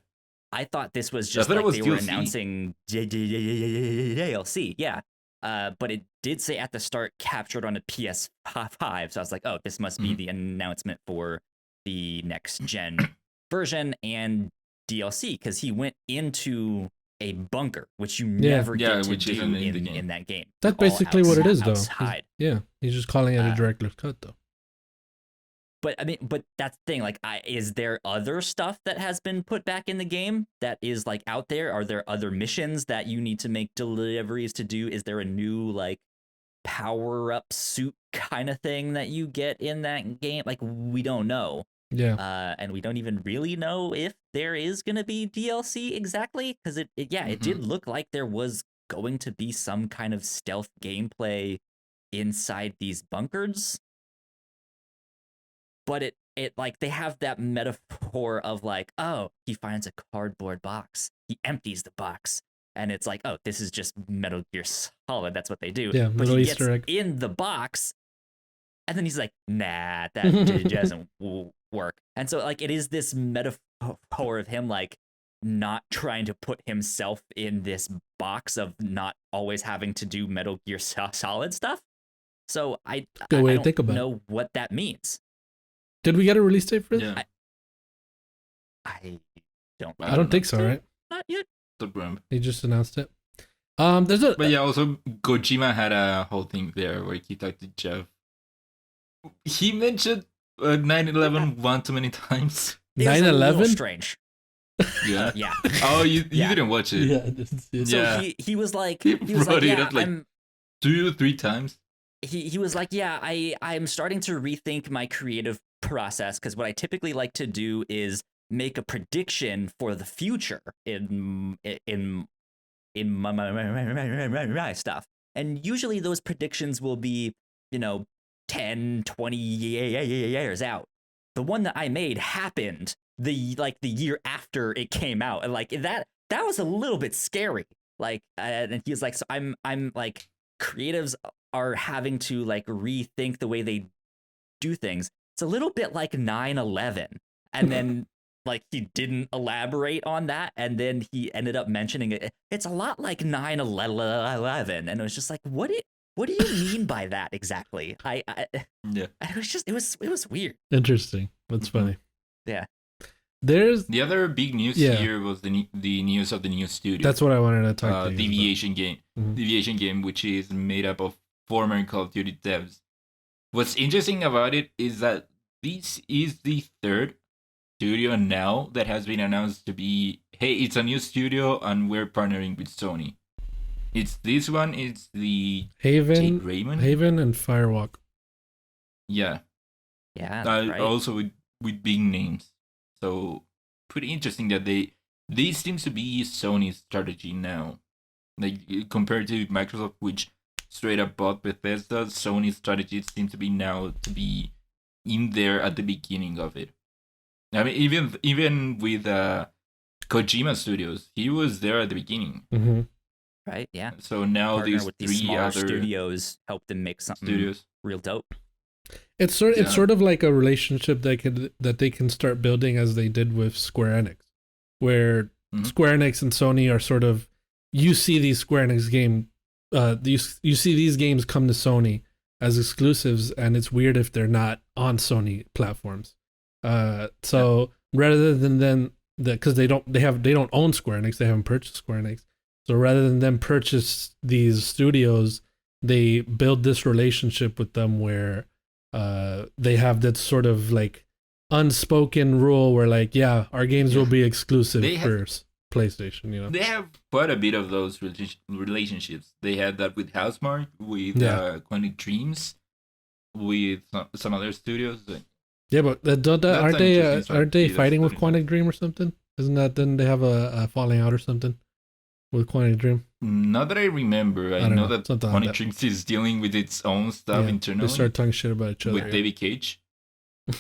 I thought this was just like they were announcing DLC. Yeah. But it did say at the start captured on a PS5. So I was like, oh, this must be the announcement for the next gen version and DLC, because he went into a bunker, which you never get to do in that game. That's basically what it is, though. Outside. Yeah, he's just calling it a director's cut, though. But I mean, that's the thing. Like, is there other stuff that has been put back in the game that is like out there? Are there other missions that you need to make deliveries to do? Is there a new like power up suit kind of thing that you get in that game? Like, we don't know. Yeah. And we don't even really know if there is going to be DLC exactly, because it did look like there was going to be some kind of stealth gameplay inside these bunkers. But it like they have that metaphor of like, oh, he finds a cardboard box, he empties the box, and it's like, oh, this is just Metal Gear Solid. That's what they do. Yeah, but he gets in the box, and then he's like, nah, that doesn't work. And so like it is this metaphor of him like not trying to put himself in this box of not always having to do Metal Gear Solid stuff. So I don't know what that means. Did we get a release date for this? Yeah. I don't think so, right? Not yet. He just announced it. But yeah, also Kojima had a whole thing there where he talked to Jeff. He mentioned 9/11 one too many times. 9/11? Strange. Yeah. Yeah. Oh, you didn't watch it. Yeah, I didn't see it. So he was like, he brought it up like 2 or 3 times. He was like, yeah, I'm starting to rethink my creative process, because what I typically like to do is make a prediction for the future in my stuff. And usually those predictions will be, 10, 20 years out. The one that I made happened the year after it came out, and like that was a little bit scary. Like, and he's like, so I'm like, creatives are having to like rethink the way they do things. It's a little bit like 9/11, and then like he didn't elaborate on that, and then he ended up mentioning it. It's a lot like 9/11, and it was just like, what do you mean by that exactly? Yeah. It was weird. Interesting. That's funny. Yeah. There's the other big news here was the news of the new studio. That's what I wanted to talk to you Deviation about. Game. Deviation Game, which is made up of former Call of Duty devs. What's interesting about it is that this is the third studio now that has been announced to be, hey, it's a new studio and we're partnering with Sony. It's this one, it's the Haven and Firewalk. Yeah. Yeah, that's right. Also with big names. So pretty interesting that this seems to be Sony's strategy now. Like compared to Microsoft, which straight up bought Bethesda, Sony's strategy seems to be now to be in there at the beginning of it. I mean, even with Kojima Studios, he was there at the beginning. Mm-hmm. Right? Yeah. So now Partner these with three other studios help them make something real dope. It's sort of like a relationship that they can start building as they did with Square Enix, where Square Enix and Sony are sort of, you see these Square Enix game, you see these games come to Sony as exclusives, and it's weird if they're not on Sony platforms. Rather than them, because they don't own Square Enix, they haven't purchased Square Enix. So rather than them purchase these studios, they build this relationship with them where they have that sort of like unspoken rule where like, yeah, our games will be exclusive for PlayStation. They have quite a bit of those relationships. They had that with Housemarque, with Quantic Dreams, with some other studios. Yeah, but aren't they fighting with Quantic Dream or something? Didn't they have a falling out or something with Quantic Dream? Not that I remember. I know that Quantic like Dream is dealing with its own stuff internally. They start talking shit about each other with David Cage,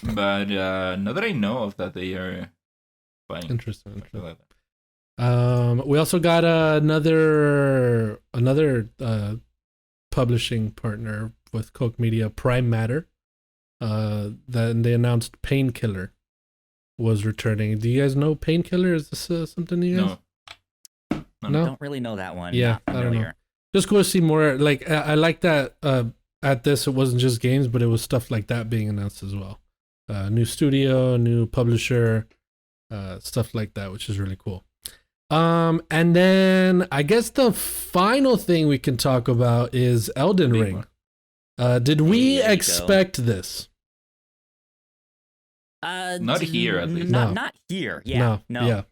but not that I know of that they are fighting. Interesting. Like that. We also got another publishing partner with Koch Media, Prime Matter. Then they announced Painkiller was returning. Do you guys know Painkiller? Is this something you guys? No, I don't really know that one. Yeah, I don't know. Just go to see more. Like I like that. At this, it wasn't just games, but it was stuff like that being announced as well. New studio, new publisher, stuff like that, which is really cool. And then I guess the final thing we can talk about is Elden Ring. Did we expect this? Not here, at least. Not here. Yeah. No. Yeah.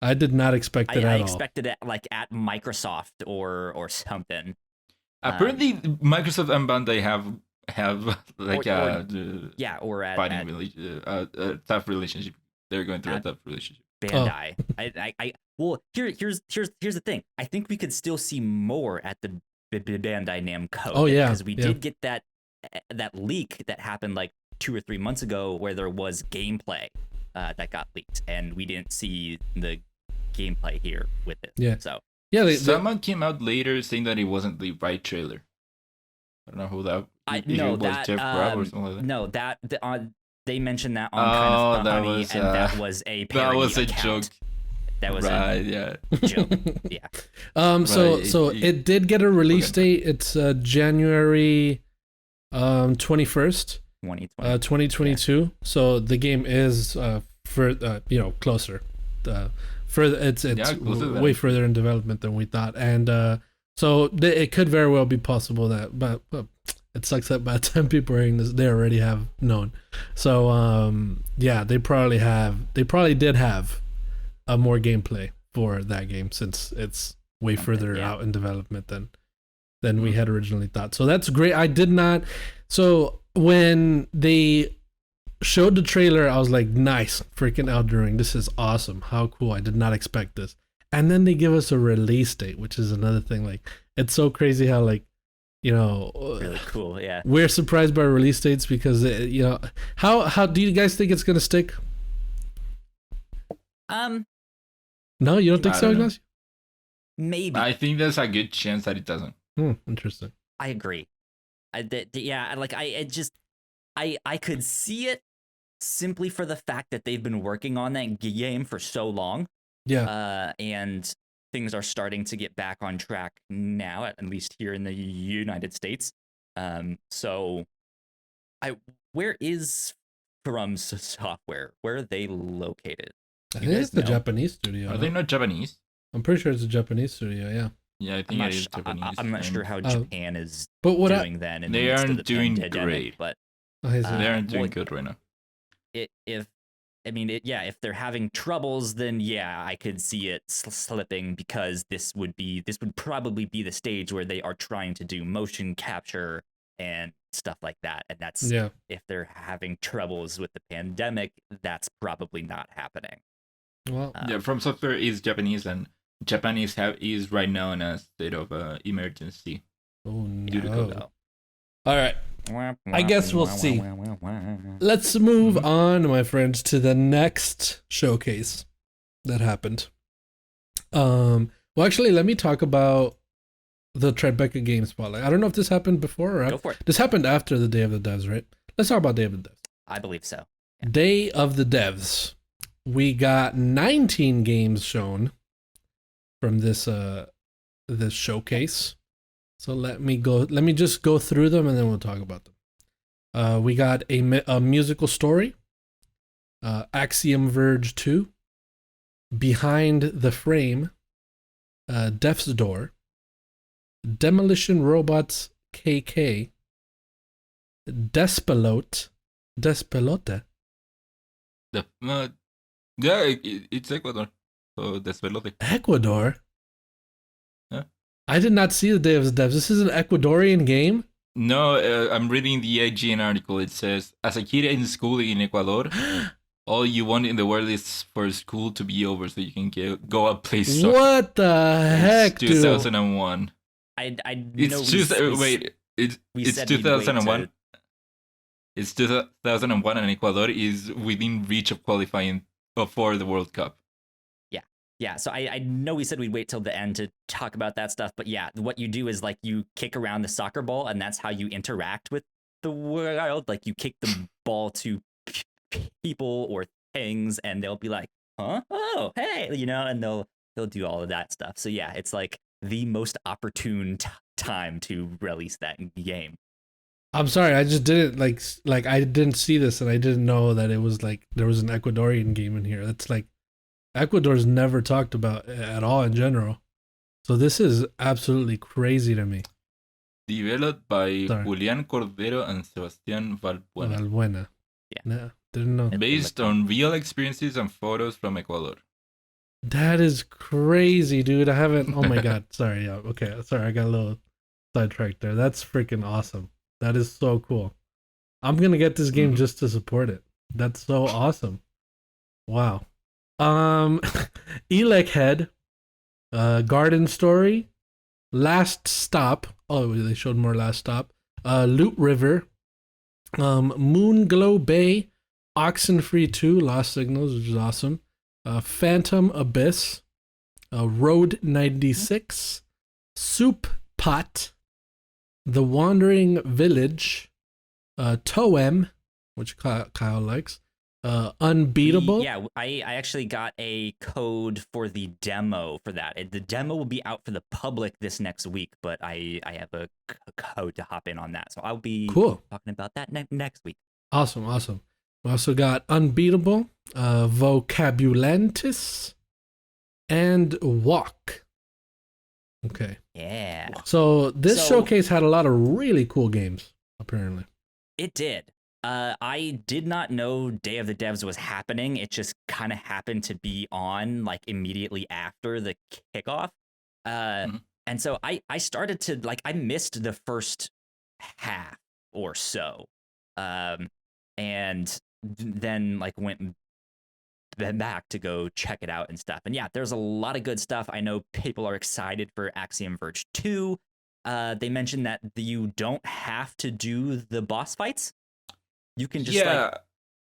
I did not expect it at all. I expected it like at Microsoft or something. Apparently, Microsoft and Bandai have like a tough relationship. They're going through a tough relationship. Bandai. Well, here's the thing. I think we could still see more at the Bandai Namco. Oh yeah, because we did get that leak that happened like 2 or 3 months ago where there was gameplay that got leaked, and we didn't see the gameplay here with it. Yeah. So someone came out later saying that it wasn't the right trailer. I don't know who that. Was Jeff Grubb or something like that. No, that they mentioned that on Kind of Funny, and that was a parody that was a account. joke. That was a joke. Yeah. So it did get a release date. It's January 21st, 2022. Yeah. So the game is closer. Further, it's way further in development than we thought, and so it could very well be possible that, but it sucks that by the time people are hearing this, they already have known. So they probably did have a more gameplay for that game since it's way further out in development than we had originally thought. So that's great. I did not. So when they showed the trailer. I was like, nice, freaking Elden Ring. This is awesome. How cool. I did not expect this. And then they give us a release date, which is another thing. Like, it's so crazy how, like, Really cool, yeah. we're surprised by release dates because, how do you guys think it's going to stick? No, you don't think so, Ignacio? Maybe. I think there's a good chance that it doesn't. Interesting. I agree. I could see it simply for the fact that they've been working on that game for so long. Yeah. And things are starting to get back on track now, at least here in the United States. So where is From Software? Where are they located? I think it's the Japanese studio. Are they not Japanese? I'm pretty sure it's a Japanese studio, yeah. Yeah, I think it is Japanese. I'm not sure how Japan is doing then. They aren't doing great. But they aren't doing good right now. If they're having troubles, then yeah, I could see it slipping, because this would probably be the stage where they are trying to do motion capture and stuff like that. And that's, if they're having troubles with the pandemic, that's probably not happening. Well, From Software is Japanese, and Japan is right now in a state of emergency. Oh due to COVID. All right. I guess we'll see. Let's move on, my friends, to the next showcase that happened. Well, actually, let me talk about the Tribeca Game Spotlight. I don't know if this happened before or Go for it. This happened after the Day of the Devs, right? Let's talk about Day of the Devs. I believe so. Yeah. Day of the Devs. We got 19 games shown from this showcase. So let me just go through them and then we'll talk about them. We got a musical story, Axiom Verge 2, Behind the Frame, Death's Door, Demolition Robots KK, Despelote. It's Ecuador. So Despelote. Ecuador? Yeah. I did not see the Day of the Devs. This is an Ecuadorian game? No, I'm reading the IGN article. It says, as a kid in school in Ecuador, all you want in the world is for school to be over so you can go out play soccer. What the heck, dude? 2001. It's 2001. It's 2001 and Ecuador is within reach of qualifying for the World Cup. Yeah, so I know we said we'd wait till the end to talk about that stuff, but yeah, what you do is like you kick around the soccer ball, and that's how you interact with the world. Like you kick the ball to people or things, and they'll be like, "Huh? Oh, hey," and they'll do all of that stuff. So yeah, it's like the most opportune time to release that game. I'm sorry, I just didn't like I didn't see this, and I didn't know that it was like there was an Ecuadorian game in here. That's like Ecuador's never talked about at all in general. So this is absolutely crazy to me. Developed by Julian Cordero and Sebastián Valbuena. Yeah. No, didn't know. Based on real experiences and photos from Ecuador. That is crazy, dude. I haven't... Oh my god. Sorry. Yeah. Okay. Sorry. I got a little sidetracked there. That's freaking awesome. That is so cool. I'm going to get this game just to support it. That's so awesome. Wow. Elec Head, Garden Story, Last Stop. Oh, they showed more Last Stop. Loot River, Moonglow Bay, Oxenfree 2, Lost Signals, which is awesome. Phantom Abyss, Road 96, Soup Pot, The Wandering Village, Toem, which Kyle likes. Unbeatable. Yeah, I actually got a code for the demo for that. The demo will be out for the public this next week, but I have a code to hop in on that. So I'll be talking about that next week. Awesome. We also got Unbeatable, Vocabulantis, and Walk. Okay. Yeah. So this showcase had a lot of really cool games, apparently. It did. I did not know Day of the Devs was happening. It just kind of happened to be on like immediately after the kickoff. And so I started to I missed the first half or so. And then like went back to go check it out and stuff. And yeah, there's a lot of good stuff. I know people are excited for Axiom Verge 2. They mentioned that you don't have to do the boss fights. You can just like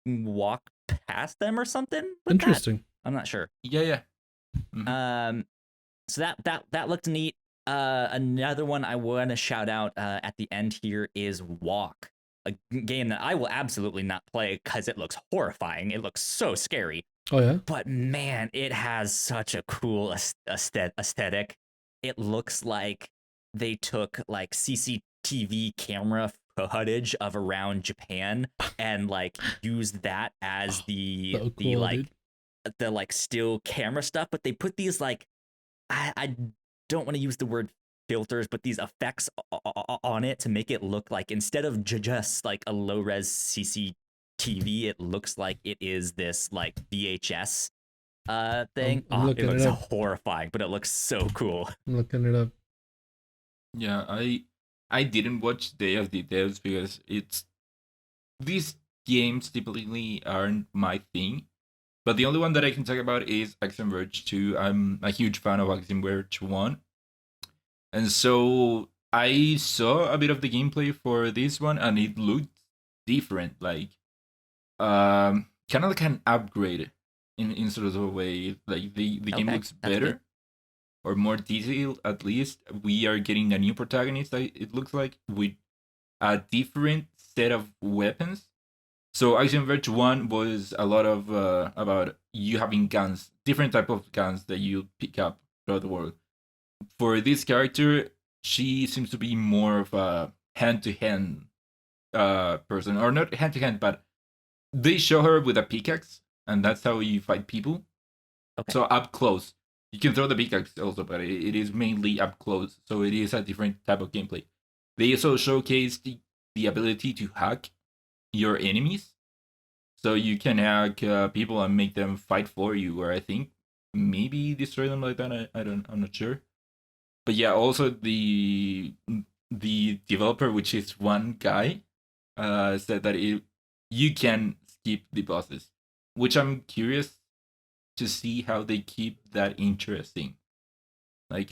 walk past them or something. Interesting. That. I'm not sure. Yeah. Mm-hmm. So that looked neat. Another one I want to shout out at the end here is Walk, a game that I will absolutely not play because it looks horrifying. It looks so scary. Oh yeah. But man, it has such a cool aesthetic. It looks like they took like CCTV camera footage of around Japan and like used that as the so cool, like the like still camera stuff, but they put these like I don't want to use the word filters, but these effects on it to make it look like instead of just like a low res CCTV, it looks like it is this like VHS thing. It looks horrifying, but it looks so cool. I'm looking it up. Yeah, I didn't watch Day of the Devs because these games typically aren't my thing. But the only one that I can talk about is Axiom Verge 2. I'm a huge fan of Axiom Verge 1. And so I saw a bit of the gameplay for this one and it looked different, like kind of like an upgrade in sort of a way. Like the game looks better or more detailed at least. We are getting a new protagonist, it looks like, with a different set of weapons. So Axiom Verge 1 was a lot of about you having guns, different type of guns that you pick up throughout the world. For this character, she seems to be more of a hand-to-hand person, or not hand-to-hand, but they show her with a pickaxe, and that's how you fight people. Okay. So up close, you can throw the pickaxe also, but it is mainly up close. So it is a different type of gameplay. They also showcase the ability to hack your enemies, so you can hack people and make them fight for you, or I think maybe destroy them like that. I'm not sure. But yeah, also the developer, which is one guy, said that you can skip the bosses, which I'm curious to see how they keep that interesting. Like,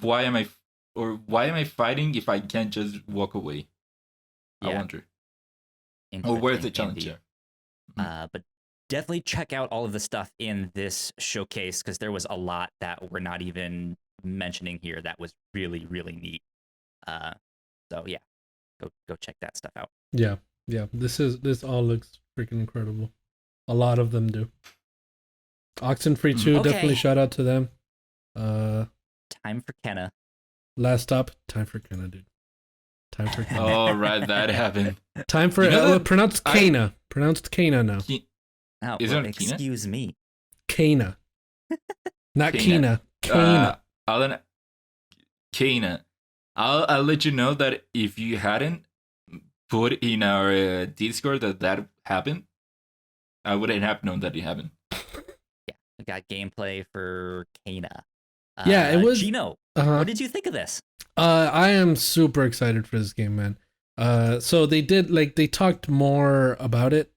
why am I fighting if I can't just walk away? I wonder. Or where's the challenge here? But definitely check out all of the stuff in this showcase because there was a lot that we're not even mentioning here that was really, really neat. So yeah, go check that stuff out. Yeah. This all looks freaking incredible. A lot of them do. Oxenfree 2, definitely shout out to them. Time for Kenna. Last stop, time for Kenna, dude. Time for Kenna. Oh, right, that happened. Time for pronounced Kana. Pronounced Kana now. Excuse me. Kana. Not Kina. Kana. Kana. I'll let you know that if you hadn't put in our Discord that happened, I wouldn't have known that it happened. Yeah, we got gameplay for Kana. Yeah, it was. Gino, what did you think of this? I am super excited for this game, man. So they talked more about it.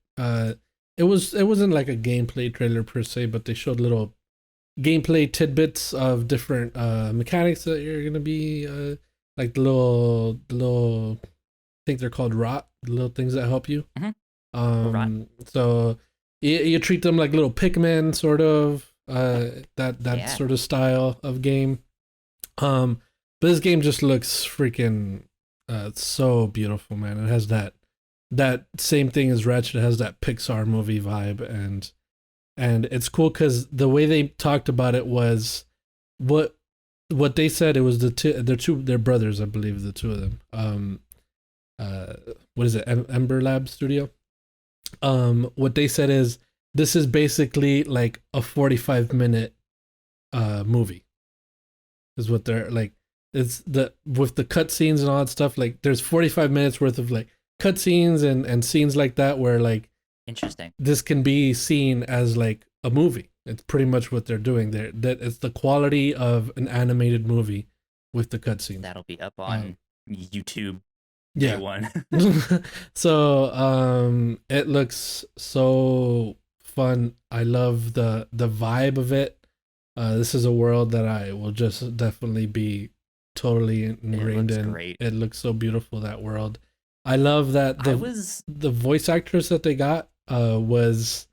It wasn't like a gameplay trailer per se, but they showed little gameplay tidbits of different mechanics that you're gonna be like the little I think they're called rot, the little things that help you. Mm-hmm. So you treat them like little Pikmin, sort of that sort of style of game. But this game just looks freaking so beautiful, man. It has that same thing as Ratchet. It has that Pixar movie vibe, and it's cool because the way they talked about it was what they said. It was they're brothers, I believe, the two of them. What is it? Ember Lab Studio. What they said is this is basically like a 45-minute movie. Is what they're like. It's with the cutscenes and all that stuff. Like there's 45 minutes worth of like cutscenes and scenes like that where like interesting. This can be seen as like a movie. It's pretty much what they're doing there. That it's the quality of an animated movie with the cutscenes. That'll be up on YouTube day Yeah. one. So it looks so fun. I love the vibe of it. This is a world that I will just definitely be totally ingrained in. Great. It looks so beautiful, that world. I love that the voice actress that they got was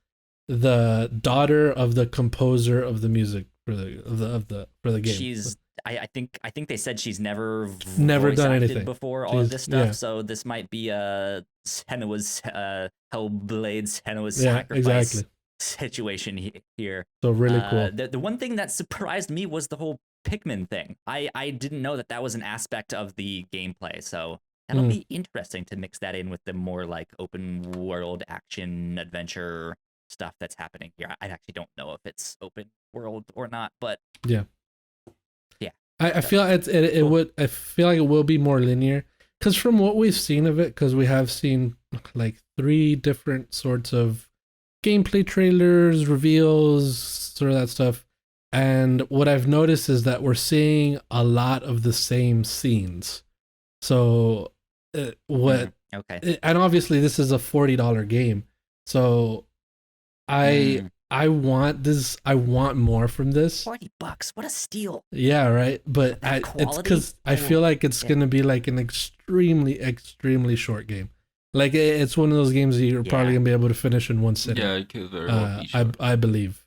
the daughter of the composer of the music for the game. I think they said she's never done anything before all of this stuff. So this might be Senua's Hellblade's sacrifice situation here. So really cool. The one thing that surprised me was the whole Pikmin thing. I didn't know that was an aspect of the gameplay. So that'll be interesting to mix that in with the more like open world action adventure stuff that's happening here. I actually don't know if it's open world or not, but yeah. I So, feel it cool. would. I feel like it will be more linear because from what we've seen of it, because we have seen like 3 different sorts of gameplay trailers, reveals, sort of that stuff. And what I've noticed is that we're seeing a lot of the same scenes. So Okay. And obviously this is a $40 game, so I want this. I want more from this. $40, what a steal! Yeah, right. But it's because I feel like it's gonna be like an extremely short game. Like it's one of those games that you're probably gonna be able to finish in one sitting. Yeah, it could very well be short. I believe.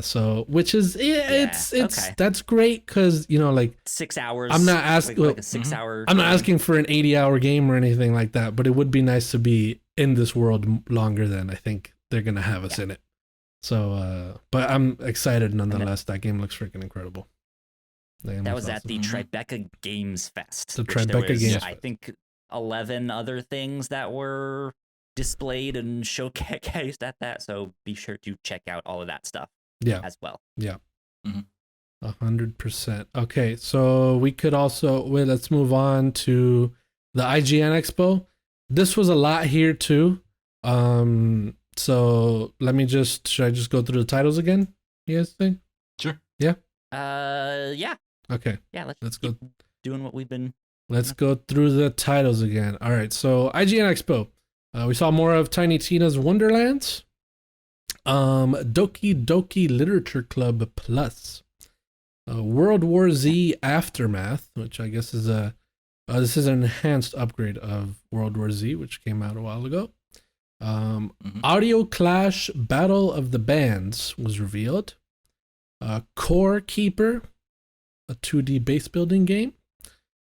So which is it's okay. That's great because like 6 hours. I'm not asking like a 6 hour. I'm not asking for an 80-hour game or anything like that, but it would be nice to be in this world longer than I think they're gonna have us in it. So, but I'm excited nonetheless. That game looks freaking incredible. That was at the Tribeca Games Fest. The Tribeca Games Fest. I think 11 other things that were displayed and showcased at that. So be sure to check out all of that stuff. As well. Yeah. 100%. Okay, so we could also let's move on to the IGN Expo. This was a lot here too. So should I just go through the titles again? You guys think? Sure. Yeah. Yeah. Okay. Yeah. Let's go doing what we've been. Let's go through the titles again. All right. So IGN Expo. We saw more of Tiny Tina's Wonderlands. Doki Doki Literature Club Plus. World War Z Aftermath, which I guess is this is an enhanced upgrade of World War Z, which came out a while ago. Audio Clash Battle of the Bands was revealed. Core Keeper, a 2D base building game.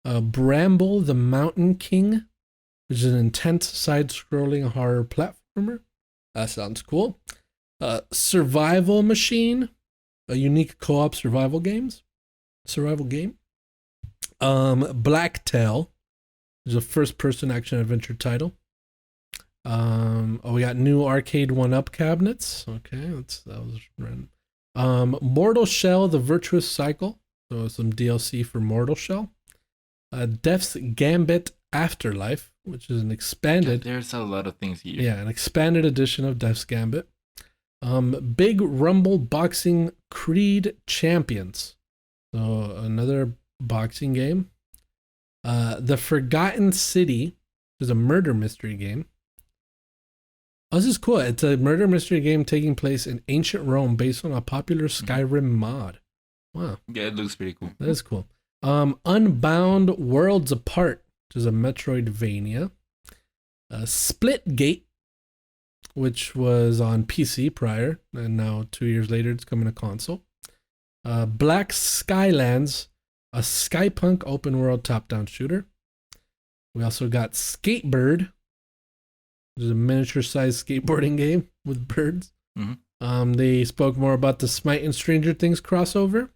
Bramble the Mountain King, which is an intense side-scrolling horror platformer. That sounds cool. Survival Machine, a unique co-op survival game. Blacktail, which is a first-person action adventure title. We got new arcade 1-up cabinets. Okay, that was random. Mortal Shell: The Virtuous Cycle, so some DLC for Mortal Shell. Death's Gambit Afterlife, which is an expanded. There's a lot of things here. Yeah, an expanded edition of Death's Gambit. Big Rumble Boxing Creed Champions, so another boxing game. The Forgotten City is a murder mystery game. Oh, this is cool. It's a murder mystery game taking place in ancient Rome based on a popular Skyrim mod. Wow. Yeah, it looks pretty cool. That is cool. Unbound Worlds Apart, which is a Metroidvania. Splitgate, which was on PC prior, and now 2 years later it's coming to console. Black Skylands, a Skypunk open world top-down shooter. We also got Skatebird, which is a miniature-sized skateboarding game with birds. They spoke more about the Smite and Stranger Things crossover.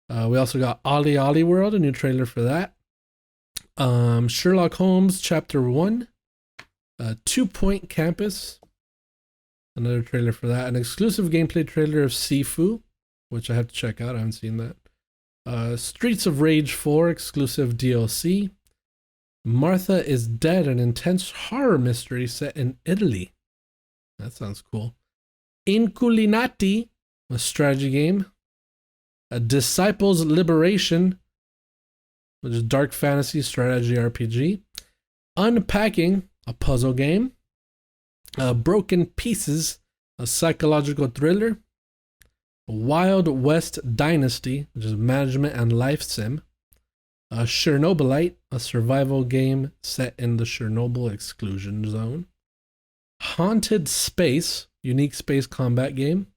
We also got Ollie Ollie World, a new trailer for that. Sherlock Holmes Chapter 1. 2 Point Campus, another trailer for that. An exclusive gameplay trailer of Sifu, which I have to check out. I haven't seen that. Streets of Rage 4 exclusive DLC. Martha is Dead, an intense horror mystery set in Italy. That sounds cool. Inculinati, a strategy game. A Disciples Liberation, which is dark fantasy strategy RPG. Unpacking, a puzzle game. Broken Pieces, a psychological thriller. Wild West Dynasty, which is management and life sim. Chernobylite, a survival game set in the Chernobyl exclusion zone. Haunted Space, unique space combat game.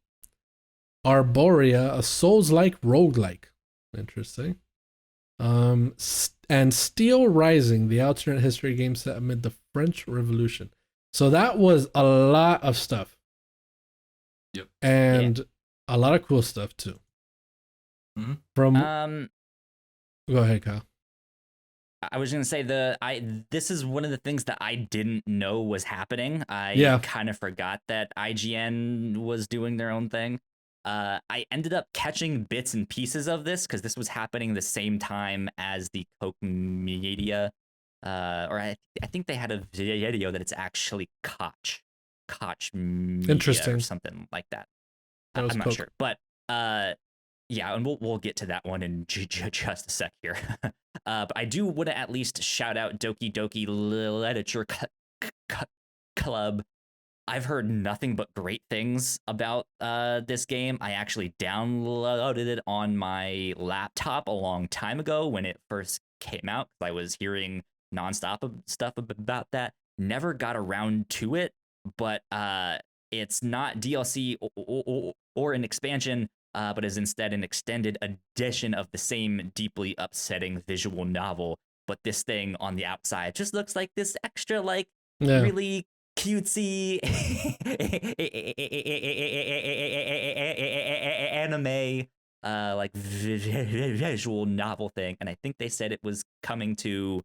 Arborea, a Souls-like roguelike. Interesting. And Steel Rising, the alternate history game set amid the French Revolution. So that was a lot of stuff. Yep. And a lot of cool stuff too. Mm-hmm. From go ahead, Kyle. I was gonna say this is one of the things that I didn't know was happening. I kind of forgot that IGN was doing their own thing. I ended up catching bits and pieces of this because this was happening the same time as the Koch Media, or I think they had a video that it's actually Koch Media Interesting. or something like that. I'm not Coke. sure, but yeah, and we'll get to that one in just a sec here. But I do want to at least shout out Doki Doki Literature Club. I've heard nothing but great things about this game. I actually downloaded it on my laptop a long time ago when it first came out. I was hearing nonstop stuff about that. Never got around to it, but it's not DLC or an expansion, but is instead an extended edition of the same deeply upsetting visual novel. But this thing on the outside just looks like this extra, really cutesy anime visual novel thing, and I think they said it was coming to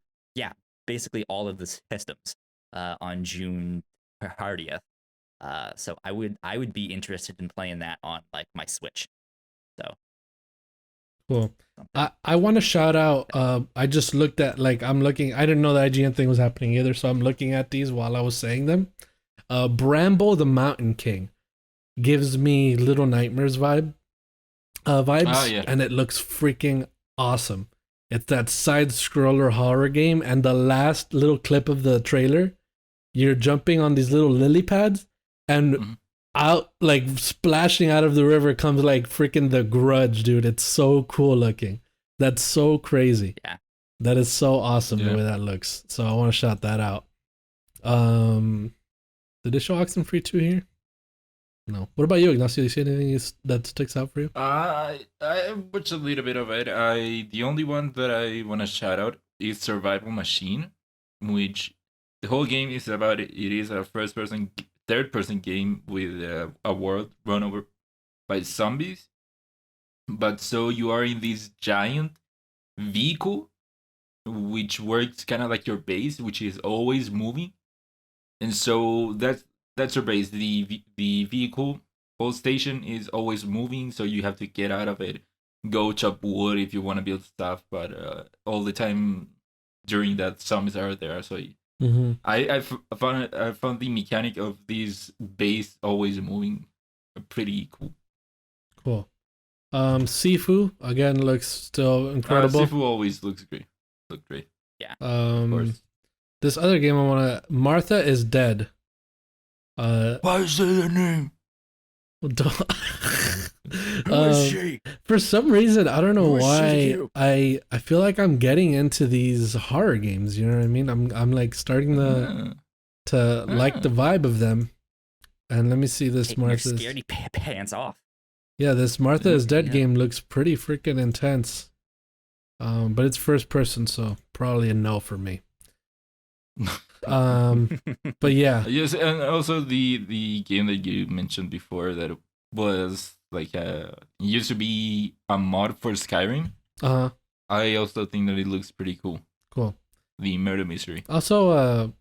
basically all of the systems on June 30th. So I would be interested in playing that on my Switch. So cool. I want to shout out, I just looked at, I didn't know the IGN thing was happening either, so I'm looking at these while I was saying them. Bramble the Mountain King gives me Little Nightmares vibes, and it looks freaking awesome. It's that side-scroller horror game, and the last little clip of the trailer, you're jumping on these little lily pads, and out splashing out of the river comes freaking the Grudge, dude. It's so cool looking. That's so crazy. Yeah, that is so awesome the way that looks. So I want to shout that out. Did they show Oxenfree 2 here? No. What about you, Ignacio? Do you see anything that sticks out for you? I watched a little bit of it. The only one that I want to shout out is Survival Machine, which the whole game is about. It is a third-person game with a world run over by zombies. But so you are in this giant vehicle, which works kind of like your base, which is always moving. And so that's your base. The vehicle whole station is always moving, so you have to get out of it, go chop wood if you want to build stuff. But all the time during that, zombies are there. So I found the mechanic of this base always moving pretty cool. Cool. Sifu again looks still incredible. Sifu always looks great. Yeah. Of course. This other game I want to... Martha is Dead. Why say the name? For some reason, I don't know why, I feel like I'm getting into these horror games, you know what I mean? I'm starting to like the vibe of them. And let me see this Martha. Scaredy pants off. Yeah, this Martha is Dead game looks pretty freaking intense. But it's first person, so probably a no for me. But yeah. Yes, and also the game that you mentioned before that was used to be a mod for Skyrim. I also think that it looks pretty cool. Cool. The murder mystery. Also,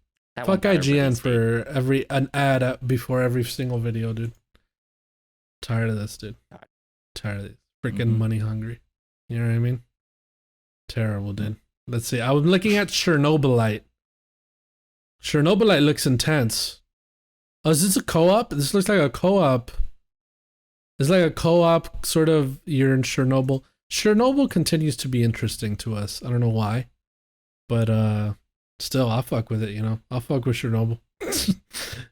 fuck IGN for an ad before every single video, dude. Tired of this, dude. Tired of this. Freaking money hungry. You know what I mean? Terrible, dude. Let's see. I was looking at Chernobylite. Chernobylite looks intense. Oh, is this a co-op? This looks like a co-op. It's like a co-op sort of, you're in Chernobyl. Chernobyl continues to be interesting to us. I don't know why. But still, I'll fuck with it. I'll fuck with Chernobyl.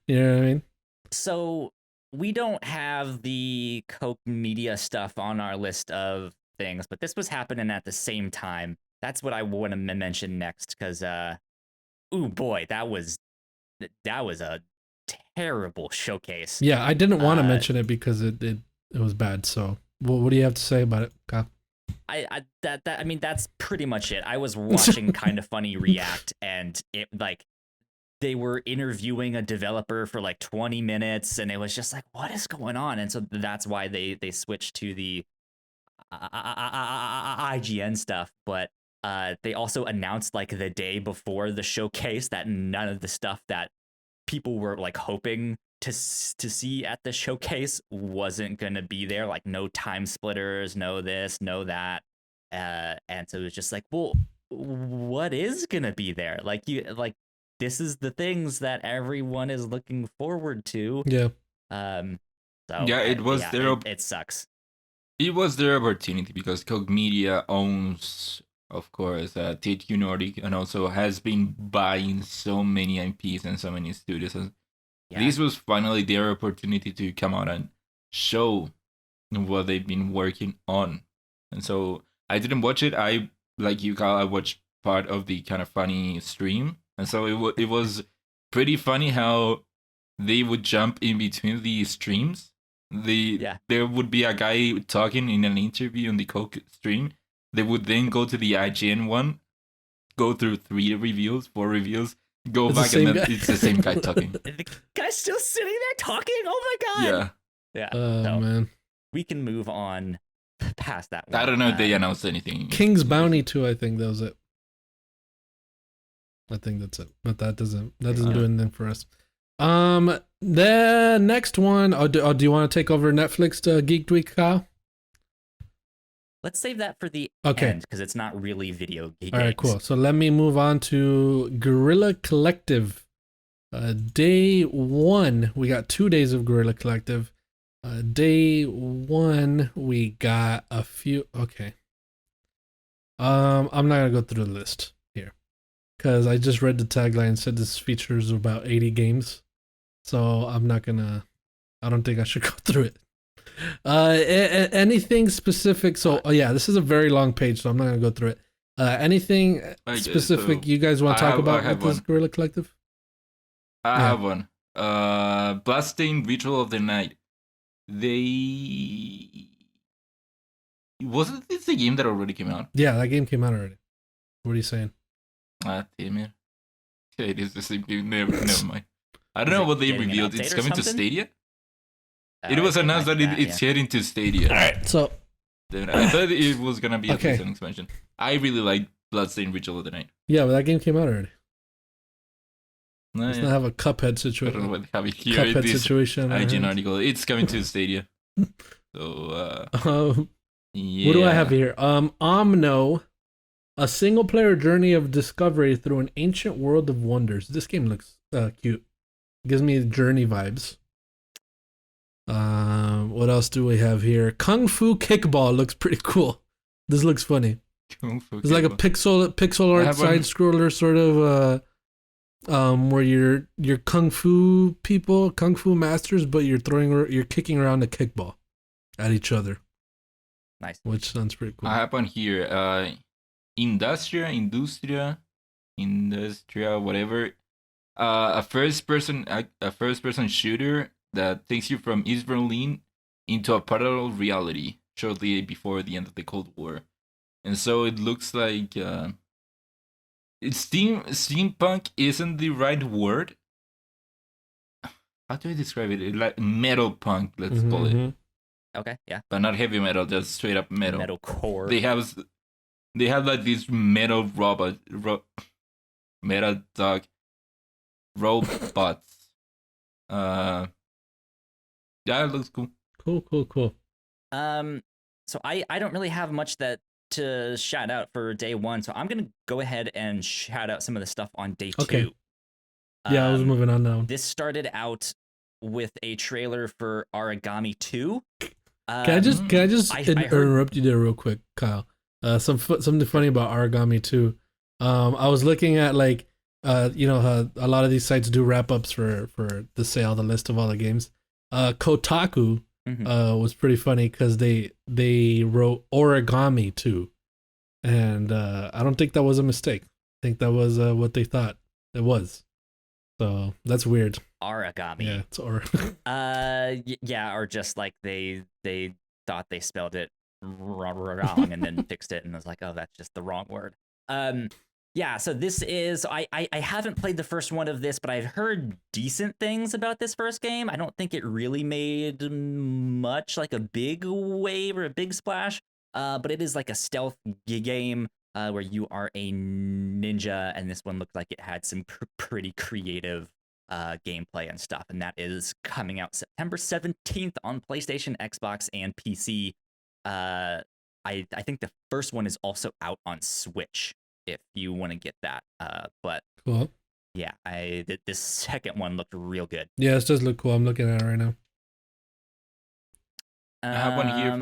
You know what I mean? So we don't have the Coke Media stuff on our list of things, but this was happening at the same time. That's what I want to mention next, because ooh boy, that was a terrible showcase. Yeah, I didn't want to mention it because it was bad. So, what do you have to say about it, Kyle? I mean, that's pretty much it. I was watching Kind of Funny react, and it like they were interviewing a developer for like 20 minutes, and it was just like, what is going on? And so that's why they switched to the IGN stuff. But they also announced like the day before the showcase that none of the stuff that people were like hoping to see at the showcase wasn't gonna be there. Like no time splitters, no this, no that. And so it was just like, well, what is gonna be there? Like this is the things that everyone is looking forward to. Yeah. So yeah, it was it sucks. It was their opportunity because Coke Media owns, of course, THQ Nordic, and also has been buying so many IPs and so many studios. And this was finally their opportunity to come out and show what they've been working on. And so I didn't watch it. I, like you, Kyle, I watched part of the Kind of Funny stream. And so it was pretty funny how they would jump in between the streams. There would be a guy talking in an interview on the Coke stream. They would then go to the IGN one, go through 3 reviews, 4 reviews, go back, and then it's the same guy talking. The guy's still sitting there talking? Oh my god! Yeah. Oh, man. We can move on past that one. I don't know if they announced anything. King's Bounty 2, I think that was it. I think that's it. But that doesn't do anything for us. The next one, do you want to take over Netflix to Geek Week, Kyle? Let's save that for the end, because it's not really video games. All right, cool. So let me move on to Guerrilla Collective. Day 1, we got 2 days of Guerrilla Collective. Day 1, we got a few. Okay. I'm not gonna go through the list here because I just read the tagline and said this features about 80 games. So I don't think I should go through it. Anything specific? So, this is a very long page, so I'm not gonna go through it. Anything specific you guys want to talk about with this Guerrilla Collective? I have one. Bloodstained Ritual of the Night. Wasn't this a game that already came out? Yeah, that game came out already. What are you saying? Damn it. It is the same game. Never mind. I don't know what they revealed. It's coming to Stadia? It was announced that it's heading to Stadia. Alright, so I thought it was gonna be a season expansion. I really like Bloodstained Ritual of the Night. Yeah, but that game came out already. Let's not have a Cuphead situation. I don't know what have it here. Cuphead situation. IGN article. It's coming to Stadia. So what do I have here? Omno, a single player journey of discovery through an ancient world of wonders. This game looks cute. Gives me Journey vibes. What else do we have here? Kung Fu Kickball looks pretty cool. This looks funny. It's like a pixel art side scroller sort of where you're kung fu people, kung fu masters, but you're kicking around a kickball at each other. Nice. Which sounds pretty cool. I have on here Industria, whatever. A first person shooter that takes you from East Berlin into a parallel reality shortly before the end of the Cold War. And so it looks like steampunk isn't the right word. How do I describe it? Like metal punk, let's call it. Okay, yeah. But not heavy metal, just straight up metal. Metal core. They have like these metal metal dog robots. Yeah, it looks cool. Cool. So I don't really have much to shout out for day 1, so I'm gonna go ahead and shout out some of the stuff on day 2. Yeah, I was moving on now. This started out with a trailer for Origami 2. Can I just interrupt you there real quick, Kyle? Something funny about Origami 2. I was looking at like a lot of these sites do wrap ups for the sale, the list of all the games. Kotaku was pretty funny because they wrote origami too, and I don't think that was a mistake. I think that was what they thought it was. So that's weird. Origami. Yeah, it's yeah, or just like they thought they spelled it wrong and then fixed it and was like, oh, that's just the wrong word. Yeah, so this is I haven't played the first one of this, but I've heard decent things about this first game. I don't think it really made much like a big wave or a big splash. But it is like a stealth game where you are a ninja, and this one looked like it had some pretty creative gameplay and stuff, and that is coming out September 17th on PlayStation, Xbox, and PC. I think the first one is also out on Switch if you want to get that. But cool. Yeah, this second one looked real good. Yeah, it does look cool. I'm looking at it right now. I have one here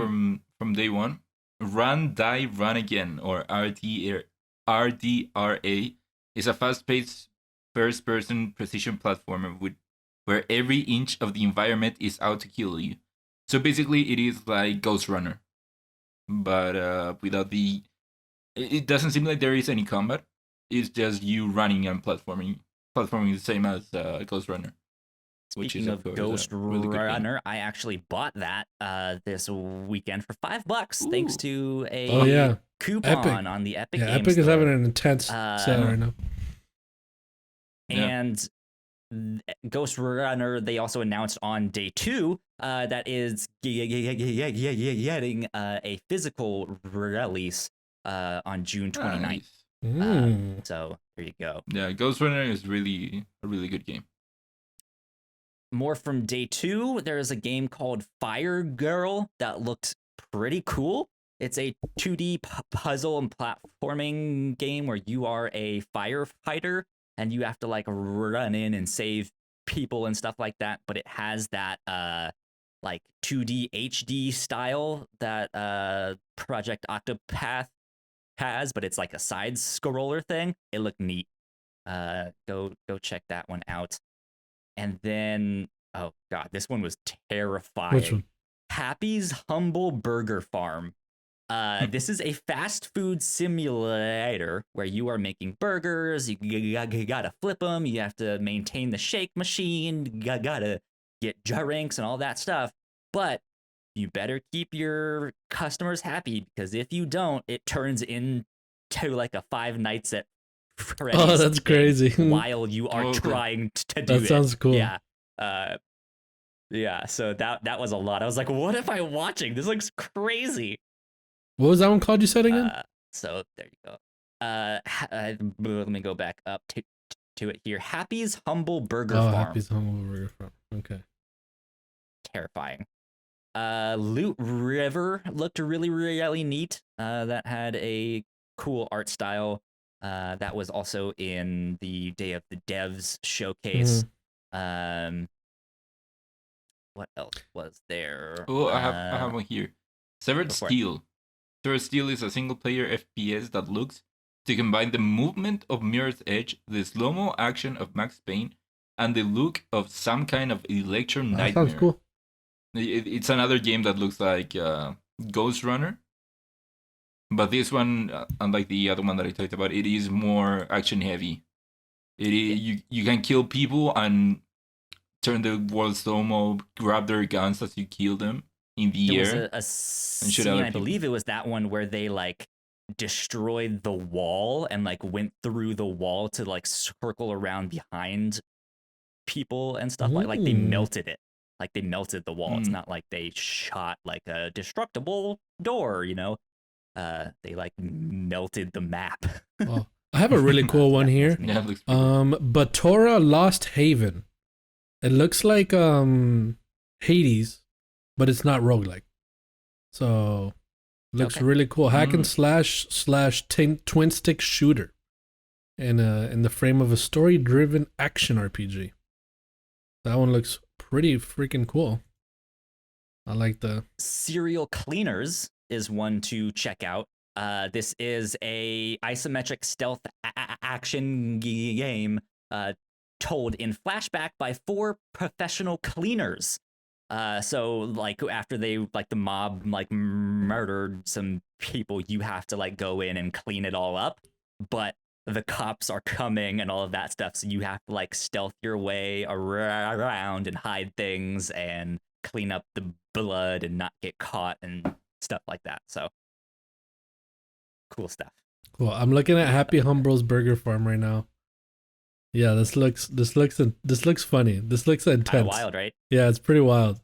from day one. Run, Die, Run Again, or RDRA, is a fast-paced first-person precision platformer where every inch of the environment is out to kill you. So basically, it is like Ghost Runner, but without the. It doesn't seem like there is any combat. It's just you running and platforming the same as Ghost Runner. Speaking of Ghost Runner, I actually bought that this weekend for $5 thanks to a coupon on the Epic Games Epic store. is having an intense sale right now. And Ghost Runner, they also announced on day 2 that is getting a physical release on June 29th. Nice. So there you go. Yeah, Ghost Runner is really a really good game. More from day 2, there is a game called Fire Girl that looked pretty cool. It's a 2D puzzle and platforming game where you are a firefighter and you have to like run in and save people and stuff like that. But it has that like 2D HD style that Project Octopath has, but it's like a side scroller thing. It looked neat. Go check that one out. And then, oh god, this one was terrifying. Which one? Happy's Humble Burger Farm. This is a fast food simulator where you are making burgers. You gotta flip them. You have to maintain the shake machine. You gotta get drinks and all that stuff. But you better keep your customers happy, because if you don't, it turns into like a Five Nights at Freddy's. Oh, that's crazy. While you are trying to do it. That sounds cool. Yeah. Yeah. So that was a lot. I was like, what am I watching? This looks crazy. What was that one called you said again? So there you go. Let me go back up to it here. Happy's Humble Burger Farm. Happy's Humble Burger Farm. Okay. Terrifying. Loot River looked really, really neat. That had a cool art style. That was also in the Day of the Devs showcase. What else was there? Oh, I have one here. Severed Steel. Severed Steel is a single-player FPS that looks to combine the movement of Mirror's Edge, the slow-mo action of Max Payne, and the look of some kind of electro nightmare. That sounds cool. It's another game that looks like Ghost Runner, but this one, unlike the other one that I talked about, it is more action heavy. It is, you can kill people and turn the world slow-mo, grab their guns as you kill them in the air. There was a scene, I believe it was that one, where they like destroyed the wall and like went through the wall to like circle around behind people and stuff. Like they melted it. Like they melted the wall. It's not like they shot like a destructible door, you know? They like melted the map. Oh, I have a really cool one here. Yeah, it looks pretty cool. Batora Lost Haven. It looks like Hades, but it's not roguelike. So looks really cool. Hack and slash twin stick shooter. In the frame of a story driven action RPG. That one looks pretty freaking cool. I like the Serial Cleaners is one to check out. This is a isometric stealth action game told in flashback by 4 professional cleaners. So like after they like the mob like murdered some people, you have to like go in and clean it all up, but the cops are coming and all of that stuff, so you have to like stealth your way around and hide things and clean up the blood and not get caught and stuff like that. So cool stuff. Cool. I'm looking at Happy Humble's Burger Farm right now. Yeah, this looks funny. This looks intense. Kinda wild, right? Yeah, it's pretty wild.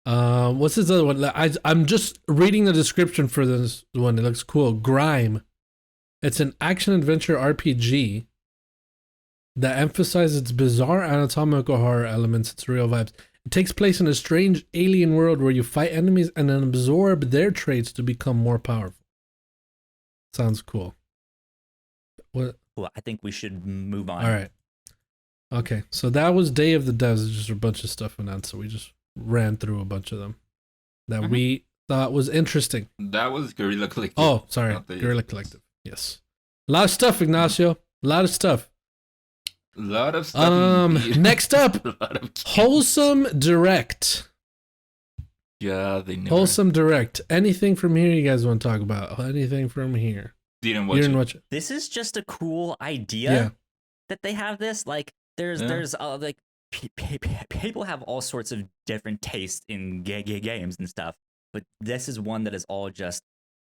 What's this other one? I'm just reading the description for this one. It looks cool. Grime. It's an action adventure RPG that emphasizes its bizarre anatomical horror elements, its real vibes. It takes place in a strange alien world where you fight enemies and then absorb their traits to become more powerful. Sounds cool. What? Well, I think we should move on. All right. Okay, so that was Day of the Devs. Just a bunch of stuff announced, so we just ran through a bunch of them that we thought was interesting. That was Guerrilla Collective. Oh, sorry, Guerrilla Collective. Yes, a lot of stuff, Ignacio. A lot of stuff. A lot of stuff. Next up, Wholesome Direct. Yeah, they never. Wholesome Direct. Anything from here you guys want to talk about? Anything from here? Didn't watch it. This is just a cool idea that they have this. Like, there's like people have all sorts of different tastes in games and stuff, but this is one that is all just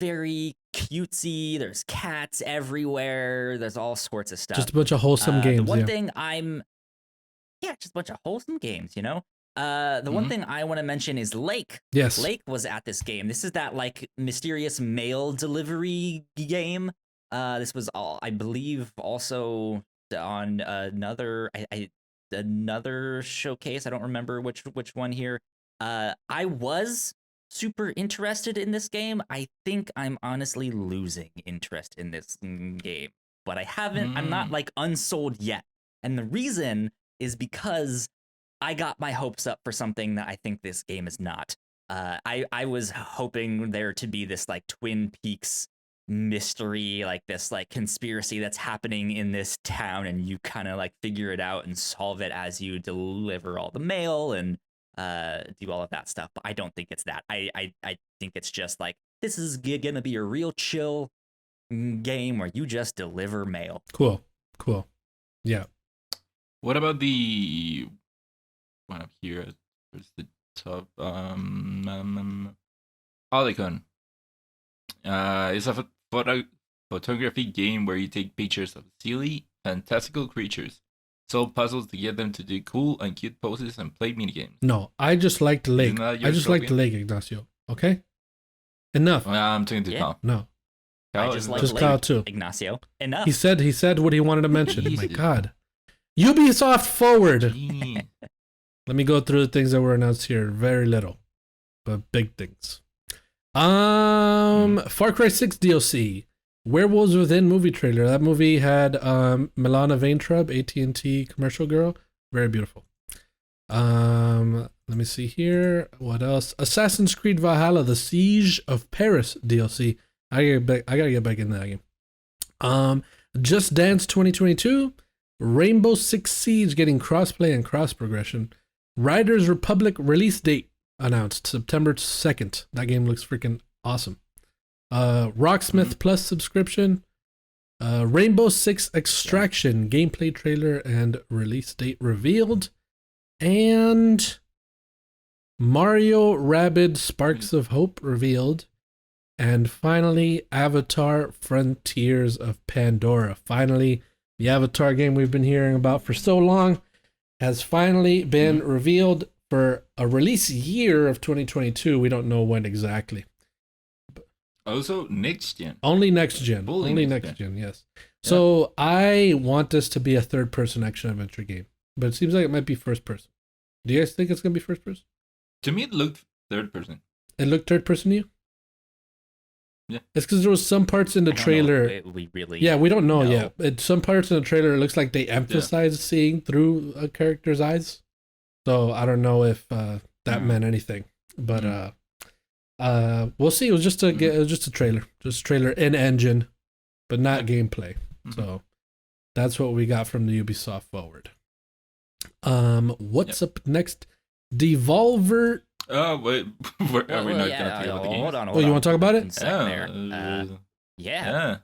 very cutesy. There's cats everywhere. There's all sorts of stuff. Just a bunch of wholesome games. The one thing just a bunch of wholesome games, you know? The one thing I want to mention is Lake. Yes. Lake was at this game. This is that like mysterious mail delivery game. This was I believe also on another another showcase. I don't remember which one here. I was super interested in this game. I think I'm honestly losing interest in this game, but I haven't. I'm not like unsold yet, and the reason is because I got my hopes up for something that I think this game is not. I was hoping there to be this like Twin Peaks mystery, like this like conspiracy that's happening in this town, and you kind of like figure it out and solve it as you deliver all the mail and do all of that stuff. But I don't think it's that. I think it's just like, this is gonna be a real chill game where you just deliver mail. Cool. Yeah. What about the one up here? Where's the top? Polygon. It's a photography game where you take pictures of silly, fantastical creatures, solve puzzles to get them to do cool and cute poses, and play minigames. No, I just liked Lake. I just liked Lake, Ignacio. Okay? Enough. I'm talking to Kyle. No. I just like Lake, Kyle too. Ignacio. Enough. He said what he wanted to mention. My God. Ubisoft forward. Let me go through the things that were announced here. Very little, but big things. Far Cry 6 DLC. Werewolves Within movie trailer. That movie had Milana Vaintrub, AT&T commercial girl. Very beautiful. Let me see here. What else? Assassin's Creed Valhalla, The Siege of Paris DLC. I gotta get back in that game. Just Dance 2022. Rainbow Six Siege getting crossplay and cross progression. Riders Republic release date announced September 2nd. That game looks freaking awesome. Rocksmith Plus subscription. Rainbow Six Extraction gameplay trailer and release date revealed. And Mario Rabbids Sparks of Hope revealed. And finally, Avatar Frontiers of Pandora. Finally, the Avatar game we've been hearing about for so long has finally been revealed for a release year of 2022. We don't know when exactly. Also, next gen. Only next gen. Only next gen, yes. Yeah. So I want this to be a third-person action-adventure game. But it seems like it might be first-person. Do you guys think it's going to be first-person? To me, it looked third-person. It looked third-person to you? Yeah. It's because there was some parts in the trailer. We really. Yeah, we don't know yet. Some parts in the trailer, it looks like they emphasize seeing through a character's eyes. So I don't know if that meant anything. But We'll see. It was just a trailer, just trailer in engine, but not gameplay. So that's what we got from the Ubisoft Forward. What's up next? Devolver. Oh wait, are we not gonna play all the games? Hold on. You want to talk about it? Yeah.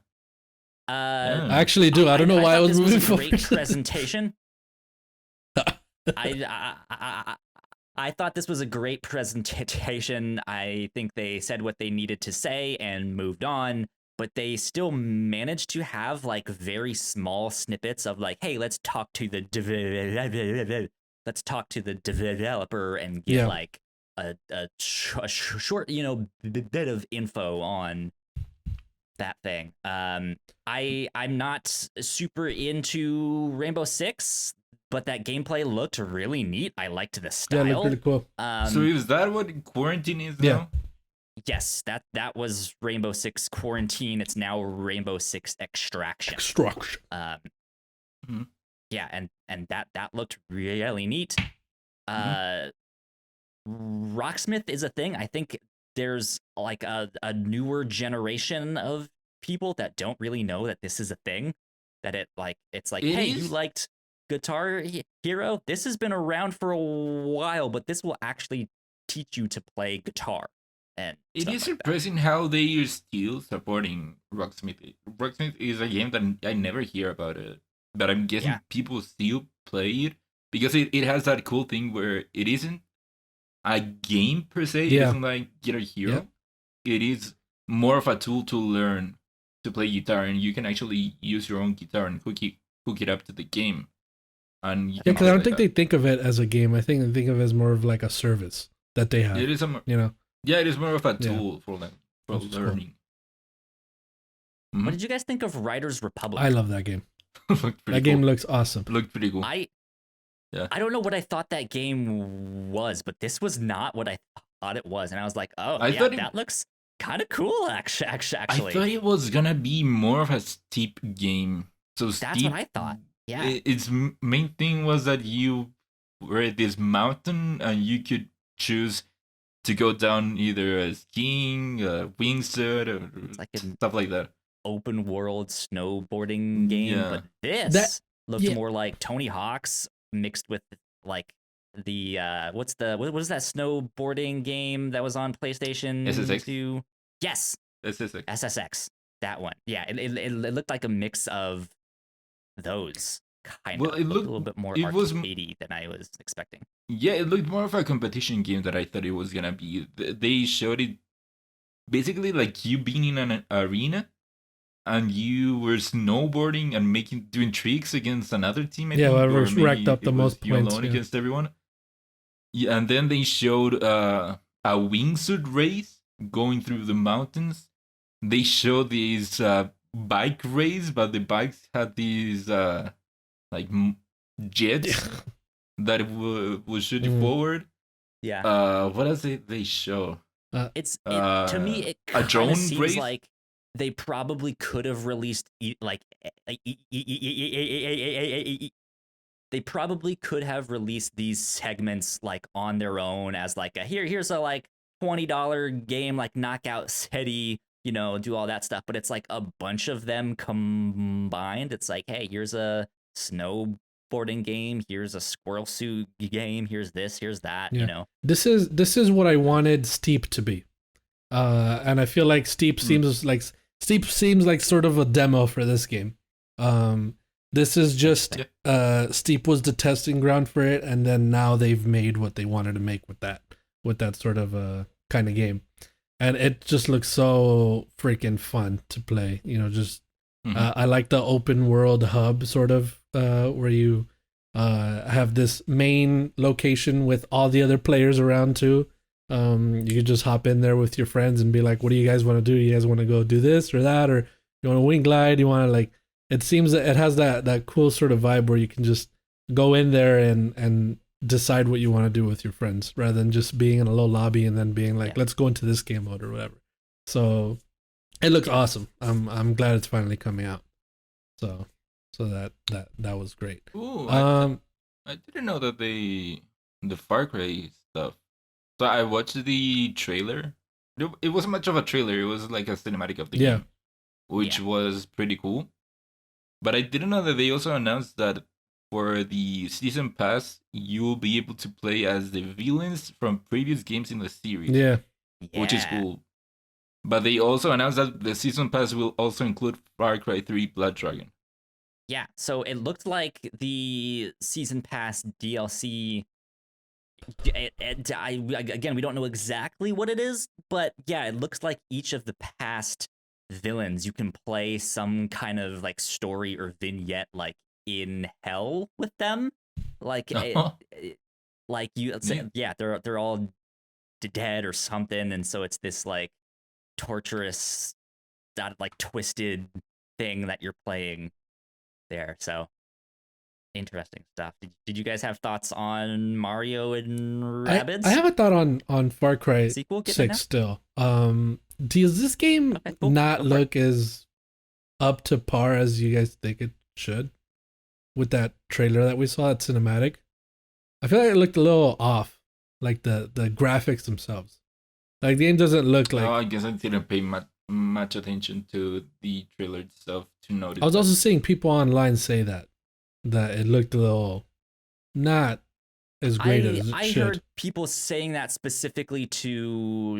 I actually do. I don't know why I was moving forward. Great presentation. I thought this was a great presentation. I think they said what they needed to say and moved on, but they still managed to have like very small snippets of like, hey, let's talk to the developer and get like a short, bit of info on that thing. I'm not super into Rainbow Six, but that gameplay looked really neat. I liked the style. Yeah, it looked pretty cool. So is that what quarantine is now? Yes, that was Rainbow Six Quarantine. It's now Rainbow Six Extraction. Yeah, and that looked really neat. Rocksmith is a thing. I think there's like a newer generation of people that don't really know that this is a thing. That it's like, hey, you liked Guitar Hero? This has been around for a while, but this will actually teach you to play guitar. And it is surprising how they are still supporting Rocksmith. Rocksmith is a game that I never hear about it, but I'm guessing people still play it because it has that cool thing where it isn't a game per se. It isn't like Guitar Hero. It is more of a tool to learn to play guitar, and you can actually use your own guitar and hook it up to the game. And because I don't think they think of it as a game. I think they think of it as more of like a service that they have. It is yeah, it is more of a tool for them for learning. Cool. What did you guys think of Riders Republic? I love that game. That game looks awesome. Looked pretty cool. I don't know what I thought that game was, but this was not what I thought it was, and I was like, oh, that looks kind of cool. Actually, I thought it was gonna be more of a steep game. So that's what I thought. Yeah, its main thing was that you were at this mountain and you could choose to go down either a skiing, wingsuit, or like stuff like that. Open world snowboarding game, but this looked more like Tony Hawk's mixed with like the what is that snowboarding game that was on PlayStation SSX? 2? Yes, SSX. That one. Yeah, it looked like a mix of those. It looked a little bit more arcadey than I was expecting. Yeah, it looked more of a competition game that I thought it was gonna be. They showed it basically like you being in an arena and you were snowboarding and doing tricks against another team. Whoever racked up the most points alone against everyone. Yeah, and then they showed a wingsuit race going through the mountains. They showed these bike race, but the bikes had these like jets that will shoot you forward. Yeah. What else did they show? To me it a drone seems race? like they probably could have released they probably could have released these segments like on their own as like here's a like $20 game like Knockout City, do all that stuff, but it's like a bunch of them combined. It's like, hey, here's a snowboarding game, here's a squirrel suit game, here's this, here's that. This is what I wanted Steep to be, and I feel like Steep seems like sort of a demo for this game. This is just Steep was the testing ground for it, and then now they've made what they wanted to make with that sort of kind of game, and it just looks so freaking fun to play. I like the open world hub sort of where you have this main location with all the other players around too. You could just hop in there with your friends and be like, what do you guys want to do? You guys want to go do this or that, or you want to wing glide? You want to like, it seems that it has that cool sort of vibe where you can just go in there and decide what you want to do with your friends rather than just being in a low lobby and then being like, let's go into this game mode or whatever. So it looks awesome. I'm glad it's finally coming out. So that was great. Ooh, I didn't know that the Far Cry stuff. So I watched the trailer it wasn't much of a trailer. It was like a cinematic of the Yeah. game, which was pretty cool. But I didn't know that they also announced that for the season pass, you will be able to play as the villains from previous games in the series, Yeah. which is cool. But they also announced that the season pass will also include Far Cry 3 Blood Dragon. Yeah, so it looked like the season pass DLC. Again, we don't know exactly what it is, but yeah, it looks like each of the past villains you can play some kind of like story or vignette like in hell with them, like like you let's say, yeah, they're all dead or something, and so it's this like torturous, that like twisted thing that you're playing there. So interesting stuff. Did you guys have thoughts on Mario and Rabbids? I have a thought on Far Cry Sequel 6 still. Does this game not look as up to par as you guys think it should with that trailer that we saw at cinematic? I feel like it looked a little off, like the graphics themselves. Like the game doesn't look like. I guess I didn't pay much attention to the trailer itself to notice. I was also seeing people online say that it looked a little not as great as it should. I heard people saying that specifically to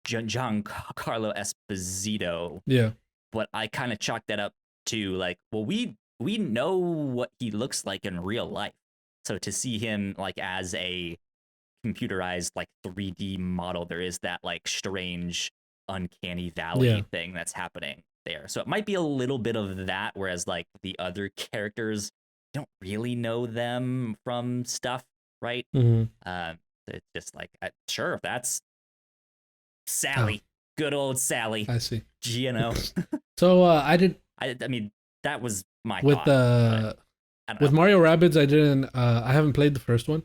Giancarlo Esposito. Yeah. But I kind of chalked that up to like, well, we know what he looks like in real life. So to see him like as a computerized like 3D model, there is that like strange uncanny valley thing that's happening there. So it might be a little bit of that, whereas like the other characters don't really know them from stuff, right? It's just like, sure, that's Sally. Good old Sally. I see. GNO. So I mean, that was my with thought, with Mario Rabbids. I didn't. I haven't played the first one,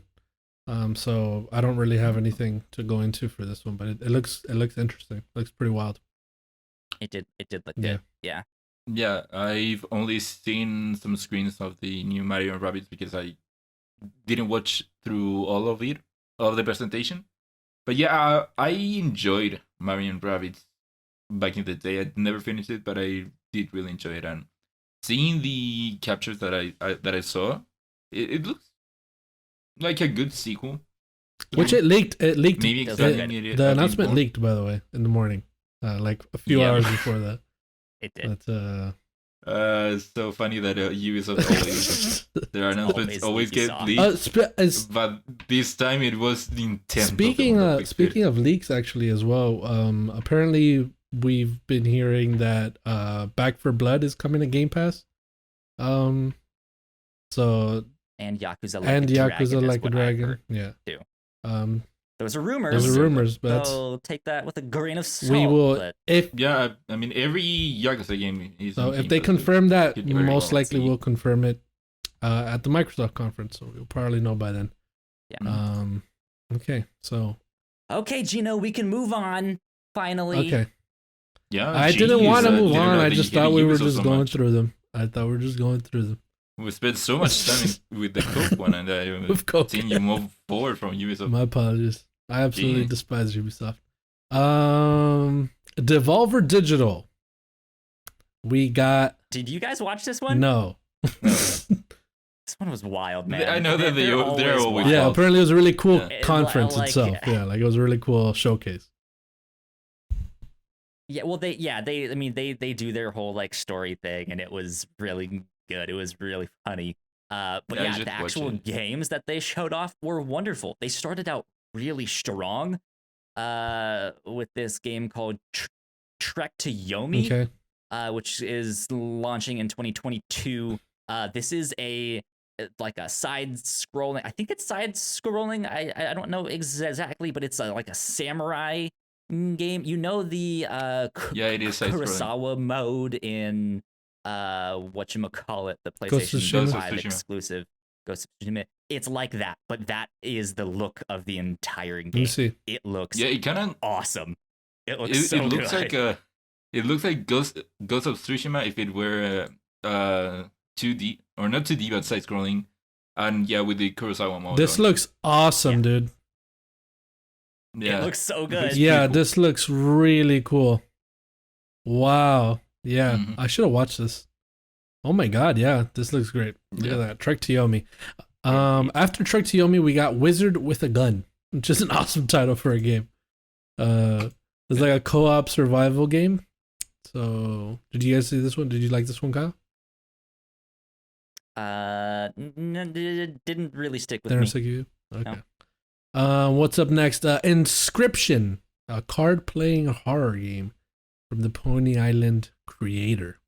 so I don't really have anything to go into for this one. But it looks interesting. It looks pretty wild. It did look good. Yeah. Yeah, I've only seen some screens of the new Mario Rabbids because I didn't watch through all of the presentation. But yeah, I enjoyed Mario Rabbids back in the day. I never finished it, but I did really enjoy it. And seeing the captures that I saw, it looks like a good sequel. Which it leaked. Maybe the announcement leaked, by the way, in the morning, like a few hours before that. It did. But, it's so funny that Ubisoft always their announcements always get leaked. But this time it was the intent. Speaking of leaks, actually, as well. Apparently we've been hearing that Back 4 Blood is coming to Game Pass. So and Yakuza Like a Dragon. Yeah. Too. Those are rumors. But so take that with a grain of salt. We will I mean every Yakuza game is. So if they confirm that, most likely we'll confirm it at the Microsoft conference. So we'll probably know by then. Yeah. Okay. So. Okay, Gino, we can move on. Finally. Okay. Yeah. I didn't want to move on. I just thought we were just going through them. We spent so much time with the Coke one, and I think you move forward from Ubisoft. My apologies. I absolutely despise Ubisoft. Devolver Digital. We got. Did you guys watch this one? No. This one was wild, man. I know that they're always wild. Yeah, apparently it was a really cool conference itself. Yeah, like it was a really cool showcase. Yeah, well, they do their whole like story thing, and it was really good. It was really funny. But yeah, the actual games that they showed off were wonderful. They started out really strong with this game called Trek to Yomi, which is launching in 2022. This is a side scrolling. I think it's side scrolling. I don't know exactly, but it's like a samurai game. You know the it is Kurosawa mode in whatchamacallit, the PlayStation 5 exclusive Ghost of Tsushima. It's like that, but that is the look of the entire game. It looks awesome. It looks so good. It looks like Ghost of Tsushima if it were 2D, or not 2D, but side scrolling, and with the Kurosawa mode. This looks awesome, dude. It looks so good. Yeah, cool. this looks really cool. Wow. Yeah, Mhm. I should have watched this. Oh my god, yeah, this looks great. Look at that. Trek to Yomi. After Trek to Yomi, we got Wizard with a Gun, which is an awesome title for a game. It's like a co-op survival game. So, did you guys see this one? Did you like this one, Kyle? Didn't really stick with Didn't me. stick with you? Okay. What's up next? Inscription, a card-playing horror game from the Pony Island creator.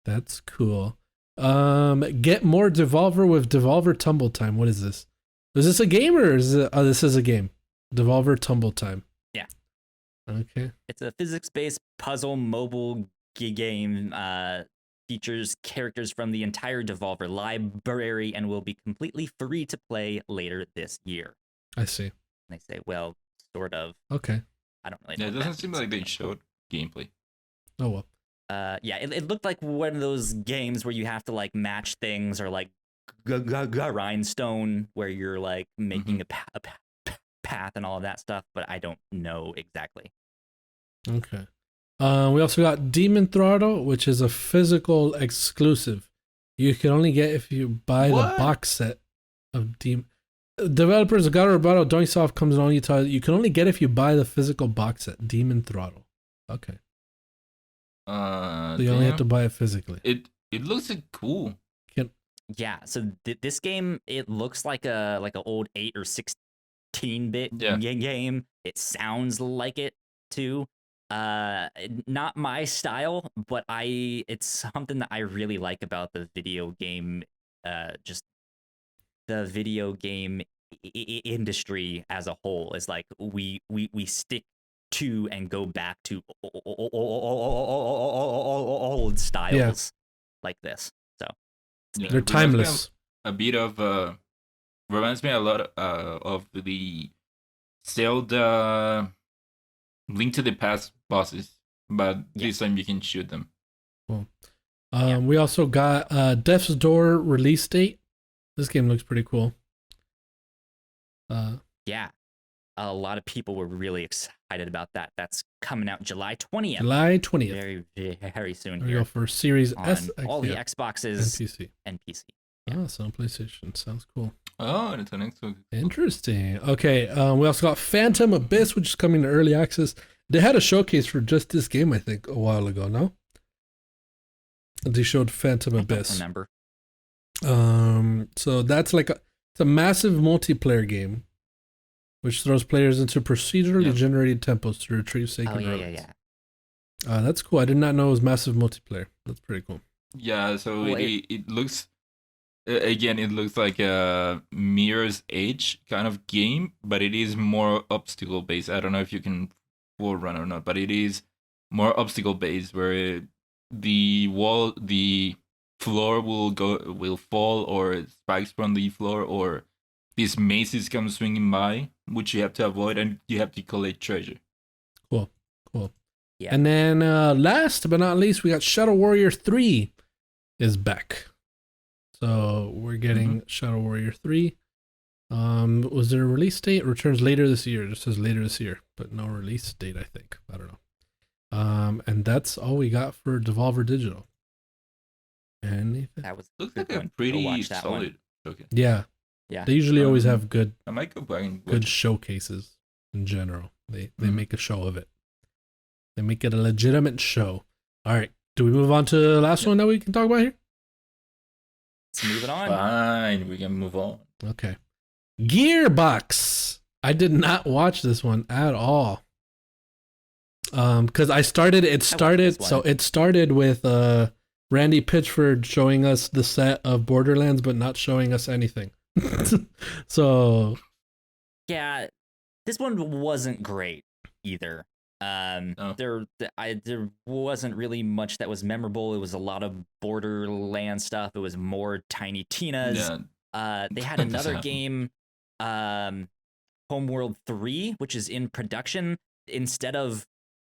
That's cool. Get more Devolver with Devolver Tumble Time. What is this? Is this a game or is it? Oh, this is a game. Devolver Tumble Time. Yeah. Okay. It's a physics-based puzzle mobile game. Features characters from the entire Devolver library and will be completely free to play later this year. I see. And they say, well, sort of. Okay. I don't really know. Yeah, it doesn't seem like they showed gameplay. Oh well. Yeah, it looked like one of those games where you have to like match things or like grindstone where you're like making a path and all of that stuff, but I don't know exactly. Okay. We also got Demon Throttle, which is a physical exclusive. You can only get if you buy the box set of Demon. Developers of God of Roboto Doingsoft comes along. You can only get if you buy the physical box set, Demon Throttle. Okay. So you only have to buy it physically. It looks cool. Yeah, so this game, it looks like a old 8 or 16-bit game. It sounds like it too. Not my style, but it's something that I really like about the video game, just the video game industry as a whole. Is like we stick to and go back to old styles like this. So they're timeless. A bit of reminds me a lot of the Zelda Link to the Past bosses, but this time you can shoot them. Cool. We also got Death's Door release date. This game looks pretty cool. Yeah, a lot of people were really excited about that. That's coming out July 20th. July 20th. Very, very soon There we here. go for Series On S, all the Xboxes and PC. And PC. Oh, so on PlayStation. Sounds cool. Oh, and it's an Xbox. Interesting. Okay. We also got Phantom Abyss, which is coming to early access. They had a showcase for just this game, I think, a while ago. No, they showed Phantom Abyss. I don't remember. So that's like it's a massive multiplayer game, which throws players into procedurally generated tempos to retrieve sacred relics. That's cool. I did not know it was massive multiplayer. That's pretty cool. Yeah. So it looks. Again, it looks like a Mirror's Edge kind of game, but it is more obstacle based. I don't know if you can full run or not, but it is more obstacle based, where the floor will fall, or spikes from the floor, or these mazes come swinging by, which you have to avoid, and you have to collect treasure. Cool. Yeah. And then last but not least, we got Shadow Warrior 3 is back. So we're getting Shadow Warrior 3. Was there a release date? It returns later this year. It just says later this year, but no release date, I think. I don't know. And that's all we got for Devolver Digital. Anything? That was looks like a pretty solid. Okay. Yeah. They usually always have good. I might go back and good showcases in general. They make a show of it. They make it a legitimate show. All right. Do we move on to the last one that we can talk about here? Let's move it on. Fine, we can move on. Okay. Gearbox. I did not watch this one at all. Because it started with Randy Pitchford showing us the set of Borderlands, but not showing us anything. So yeah, this one wasn't great either. There wasn't really much that was memorable. It was a lot of Borderland stuff. It was more Tiny Tina's. They had another game, Homeworld 3, which is in production. Instead of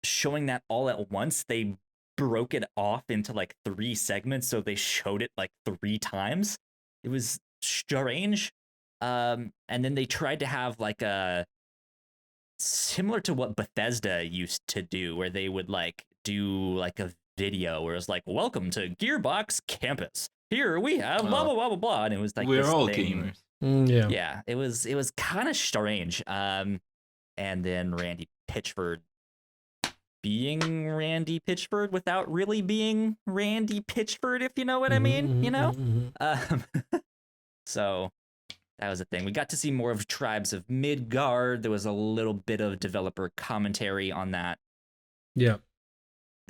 showing that all at once, they broke it off into like 3 segments, so they showed it like 3 times. It was strange. And then they tried to have like a similar to what Bethesda used to do, where they would like do like a video where it's like, "Welcome to Gearbox Campus. Here we have blah blah blah blah blah," and it was like we're this all thing. gamers. Yeah. Yeah, it was kind of strange. And then Randy Pitchford being Randy Pitchford without really being Randy Pitchford, if you know what I mean, you know? So that was a thing. We got to see more of Tribes of Midgard. There was a little bit of developer commentary on that. Yeah.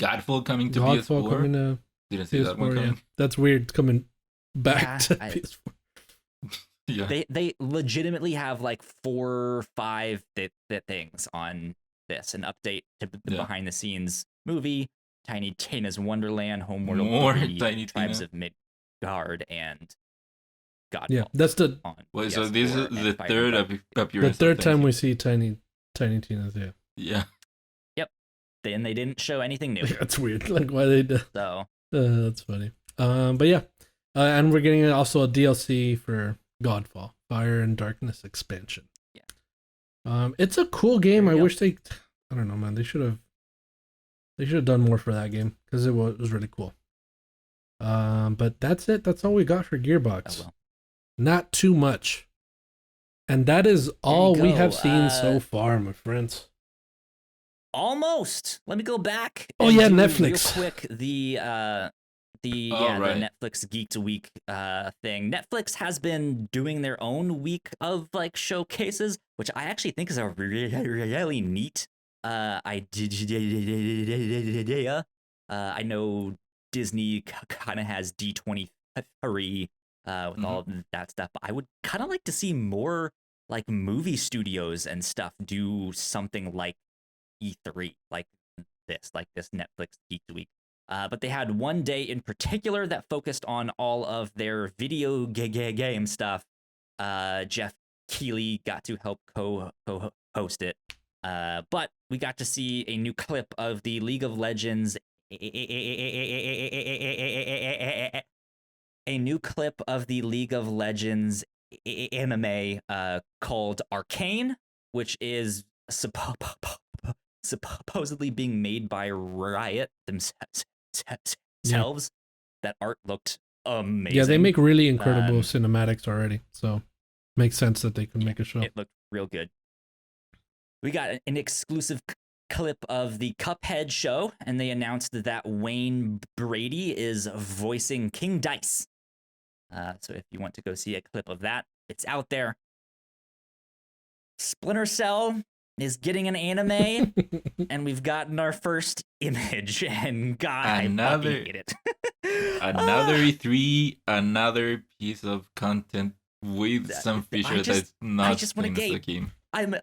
Godfall coming to Godfall PS4. coming to Didn't see that one PS4, coming. yeah. That's weird. It's coming back to PS4. Yeah. They legitimately have like 4 or 5 things on this. An update to the behind the scenes movie, Tiny Tina's Wonderland, Homeworld, More 3, Tiny Tribes Tina. of Midgard, and Godfall. Yeah, that's the Wait, so this is the third appearance. the third time we see Tiny Tina's. Yeah. Yeah. Yep. Then they didn't show anything new. That's weird. Like why they did. So That's funny. But yeah, and we're getting also a DLC for Godfall, Fire and Darkness expansion. Yeah. It's a cool game. I There you wish I don't know, man. They should have done more for that game because it was really cool. But that's it. That's all we got for Gearbox. oh well. Not too much. And that is all we go. have seen so far, my friends. Almost. Let me go back. Oh, and yeah, do Netflix. Real quick, the right. Netflix Geeks Week thing. Netflix has been doing their own week of like showcases, which I actually think is a really neat idea. I know Disney kind of has D23 with all of that stuff, but I would kind of like to see more like movie studios and stuff do something like E3, like this Netflix Geek Week. But they had one day in particular that focused on all of their video game stuff. Jeff Keighley got to help co-host it. But we got to see a new clip of the League of Legends. A new clip of the League of Legends anime called Arcane, which is supposedly being made by Riot themselves. That art looked amazing. Yeah, they make really incredible cinematics already, so makes sense that they can make a show. It looked real good. We got an exclusive clip of the Cuphead show, and they announced that Wayne Brady is voicing King Dice. So if you want to go see a clip of that, it's out there. Splinter Cell is getting an anime, and we've gotten our first image, and God, I fucking hate it. Another E3, another piece of content with some feature that's not in the game. I'm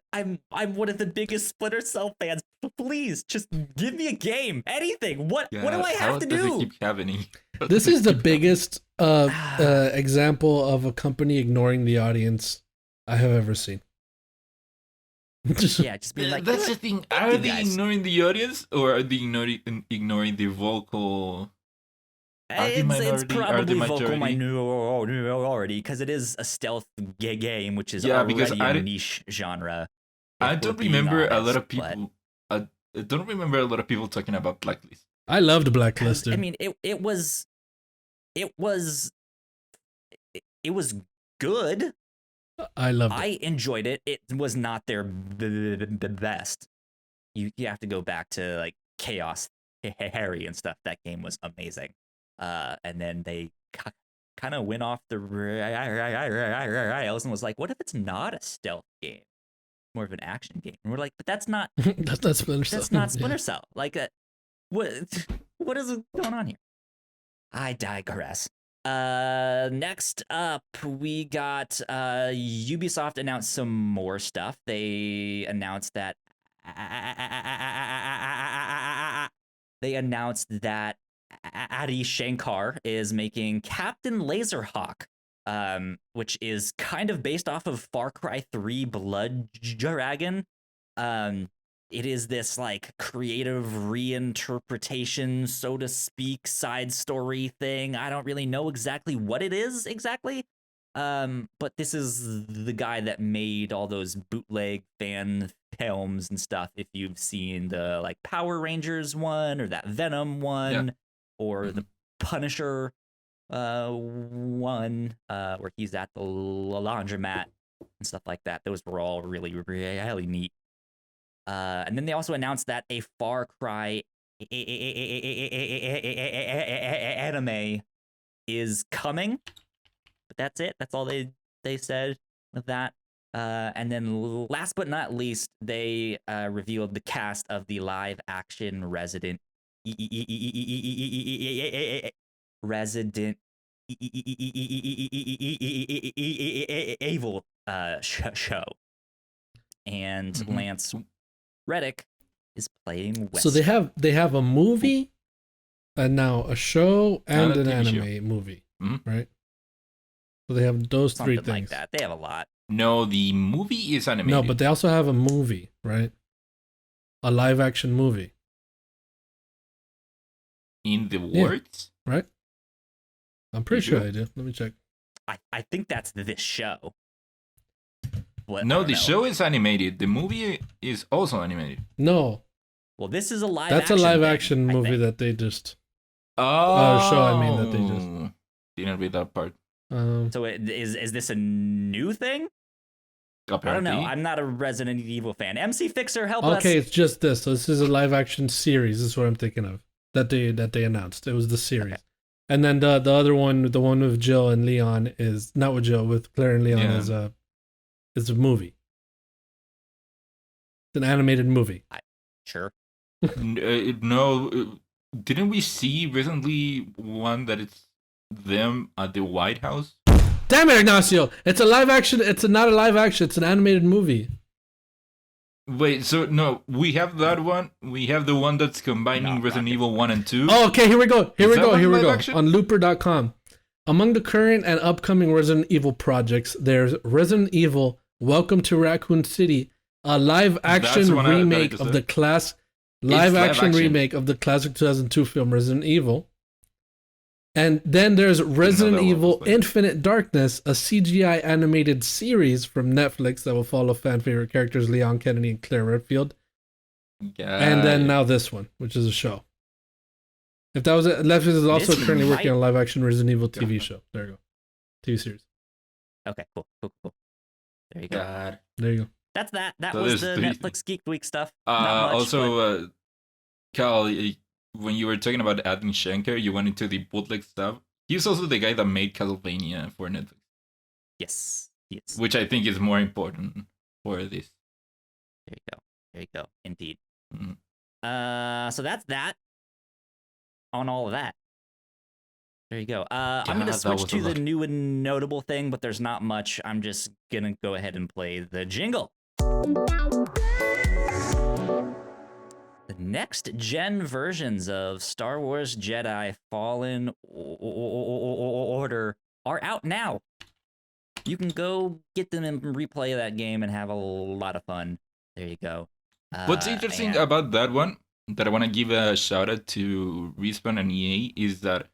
one of the biggest Splinter Cell fans. Please, just give me a game, anything. What do I have to do? Does it keep happening? This is the biggest example of a company ignoring the audience I have ever seen. Yeah, just being like, that's the thing. Are they ignoring the audience, or are they ignoring the vocal? It's probably vocal minority because it is a stealth game, which is already a niche genre. I don't remember a lot of people. I don't remember a lot of people talking about Blacklist. I loved Blacklist. I mean, it was good. I loved it. I enjoyed it. It was not their best. You have to go back to like Chaos Harry and stuff. That game was amazing. And then they kind of went off the rails and was like, what if it's not a stealth game? More of an action game. And we're like, but that's not that's not Splinter Cell. That's not Splinter Cell. Like what is going on here? I digress. Next up, we got Ubisoft announced some more stuff. They announced that Adi Shankar is making Captain Laserhawk, which is kind of based off of Far Cry 3 Blood Dragon. It is this like creative reinterpretation, so to speak, side story thing. I don't really know exactly what it is exactly, But this is the guy that made all those bootleg fan films and stuff. If you've seen the like Power Rangers one or that Venom one or the Punisher one where he's at the laundromat and stuff like that. Those were all really, really neat. And then they also announced that a Far Cry anime is coming. But that's it. That's all they said with that. And then last but not least, they revealed the cast of the live action Resident Evil show. And Lance Reddick is playing Wesker. So they have a movie and now a show and an anime movie, right? So they have those Something three things. like that. They have a lot. No, the movie is animated. No, but they also have a movie, right? A live action movie. In the words? Right? I'm pretty sure they do. Let me check. I think that's this show. No, the show is animated. The movie is also animated. No. Well, this is a live That's action a live thing, action I movie think. that they just... Oh. show, I mean, that they just... Didn't read that part. So is this a new thing? Apparently. I don't know. I'm not a Resident Evil fan. MC Fixer, help us. Okay, it's just this. So this is a live action series. This is what I'm thinking of. That they announced. It was the series. Okay. And then the other one, the one with Jill and Leon is not with Jill, with Claire and Leon is a movie. It's an animated movie. Sure. No, didn't we see recently one that it's them at the White House? Damn it, Ignacio! It's a live action. It's not a live action. It's an animated movie. Wait, so no, we have that one. We have the one that's combining Resident Evil 1 and 2. Oh, okay, here we go. Here we go. Action? On looper.com. Among the current and upcoming Resident Evil projects, there's Resident Evil Welcome to Raccoon City, a live action remake of the classic 2002 film Resident Evil. And then there's Resident Evil Infinite Darkness, a CGI animated series from Netflix that will follow fan favorite characters Leon Kennedy and Claire Redfield. And then now this one, which is a show. If that was it, Netflix is also currently working on a live action Resident Evil TV show. There you go. TV series. Okay, cool. There you go. There you go. That's that. That was the Netflix Geek Week stuff. Also, Cal, when you were talking about Adam Schenker, you went into the bootleg stuff. He's also the guy that made Castlevania for Netflix. Yes. Which I think is more important for this. There you go. Indeed. Mm-hmm. So that's that. On all of that. There you go. I'm going to switch to the new and notable thing, but there's not much. I'm just going to go ahead and play the jingle. The next gen versions of Star Wars Jedi Fallen Order are out now. You can go get them and replay that game and have a lot of fun. There you go. What's interesting about that one, that I want to give a shout out to Respawn and EA, is that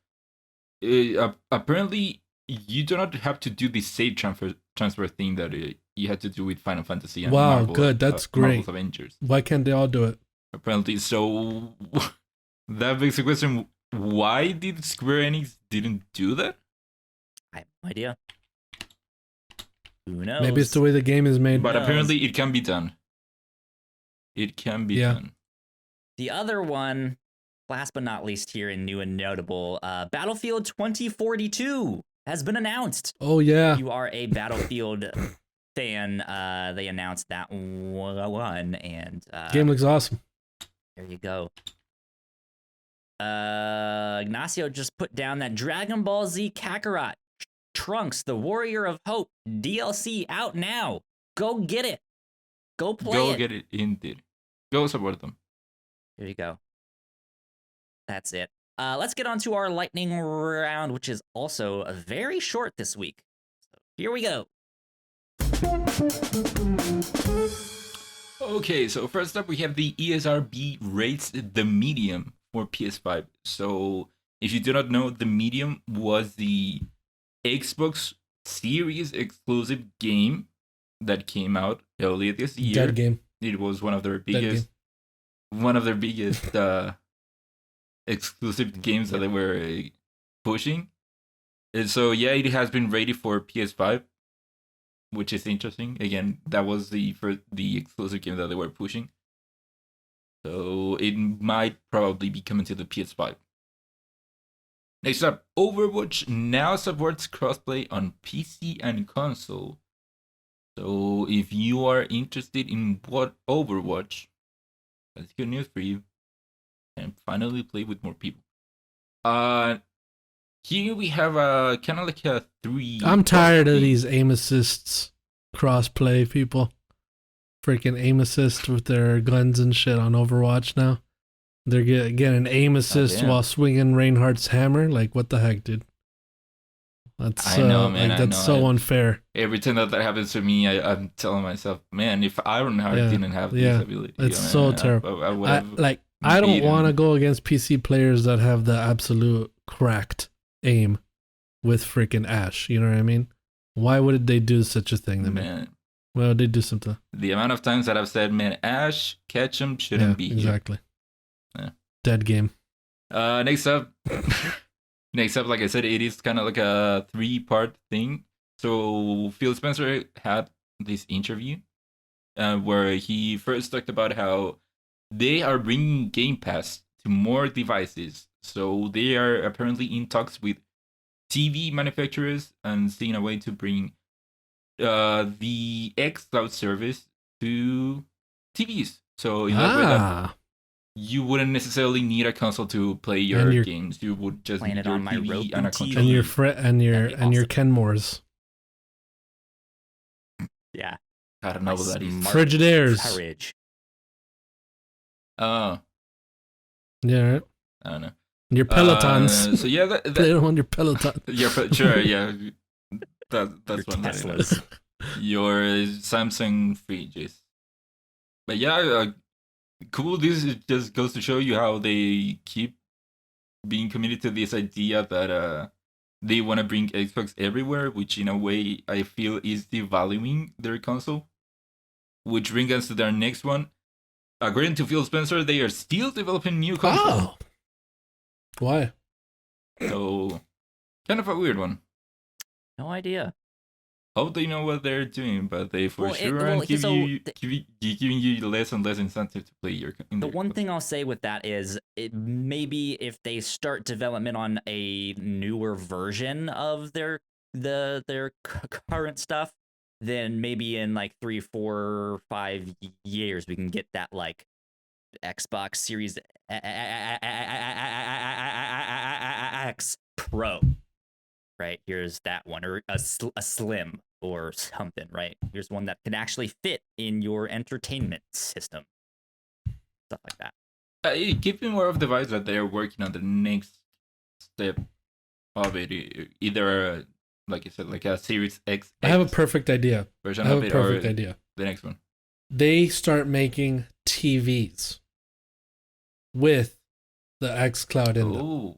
apparently you do not have to do the save transfer thing that you had to do with Final Fantasy and Marvel. Good. That's great. Marvel's Avengers. Why can't they all do it? Apparently, so that begs the question: why did Square Enix didn't do that? I have no idea. Who knows? Maybe it's the way the game is made. But apparently, it can be done. It can be done. The other one, last but not least, here in new and notable, Battlefield 2042 has been announced. Oh yeah. If you are a Battlefield fan, they announced that one, and game looks awesome. There you go. Ignacio just put down that Dragon Ball Z Kakarot Trunks, the Warrior of Hope DLC out now. Go get it. Go play it. Go get it, indeed. Go support them. There you go. That's it. Let's get on to our lightning round, which is also very short this week. So here we go. Okay, so first up we have the ESRB rates the Medium for PS5. So if you do not know, the Medium was the Xbox series exclusive game that came out earlier this year. Dead game. It was one of their biggest exclusive games that they were pushing. And so yeah, it has been ready for PS5, which is interesting. Again, that was the exclusive game that they were pushing. So it might probably be coming to the PS5. Next up, Overwatch now supports crossplay on PC and console. So if you are interested in what Overwatch, that's good news for you. And finally play with more people. Here we have a kind of like a 3. I'm tired of these aim assists crossplay people. Freaking aim assist with their guns and shit on Overwatch now. They're getting an aim assist while swinging Reinhardt's hammer. Like, what the heck, dude? That's I know, man. like, that's so unfair. Every time that happens to me, I'm telling myself, man, if Ironheart didn't have this ability, it's so terrible. I don't want to go against PC players that have the absolute cracked aim with freaking Ash. You know what I mean? Why would they do such a thing to me? Well, they do something. The amount of times that I've said, man, Ash, catch him, shouldn't be exactly. Here. Yeah. Dead game. Next up, like I said, it is kind of like a 3-part thing. So Phil Spencer had this interview where he first talked about how they are bringing Game Pass to more devices. So they are apparently in talks with TV manufacturers and seeing a way to bring the xCloud service to TVs. So in that way that you wouldn't necessarily need a console to play your games. You would just need your TV and a controller. And your Kenmores. Yeah. I don't know what that is. Frigidaires. Courage. Oh. Yeah, right. I don't know. Your Pelotons. So yeah, that play it on your Peloton. Sure, yeah. That's your one. Teslas. Your Samsung fridges. But yeah, cool. This just goes to show you how they keep being committed to this idea that they want to bring Xbox everywhere, which in a way I feel is devaluing their console. Which brings us to their next one. According to Phil Spencer, they are still developing new consoles. Oh. Why? So, kind of a weird one. No idea. Hope they know what they're doing, but they giving you less and less incentive to play your. The one thing I'll say with that is, maybe if they start development on a newer version of their current stuff, then maybe in like 3, 4, 5 years we can get that like Xbox Series X Pro. Right, here's that one, or a Slim or something, right? Here's one that can actually fit in your entertainment system. Stuff like that. Keep me more of the vibes that they're working on the next step of it. Either, like you said, like a Series X. I have a perfect idea. Version of it, or the next one. They start making TVs with the xCloud in them. Ooh.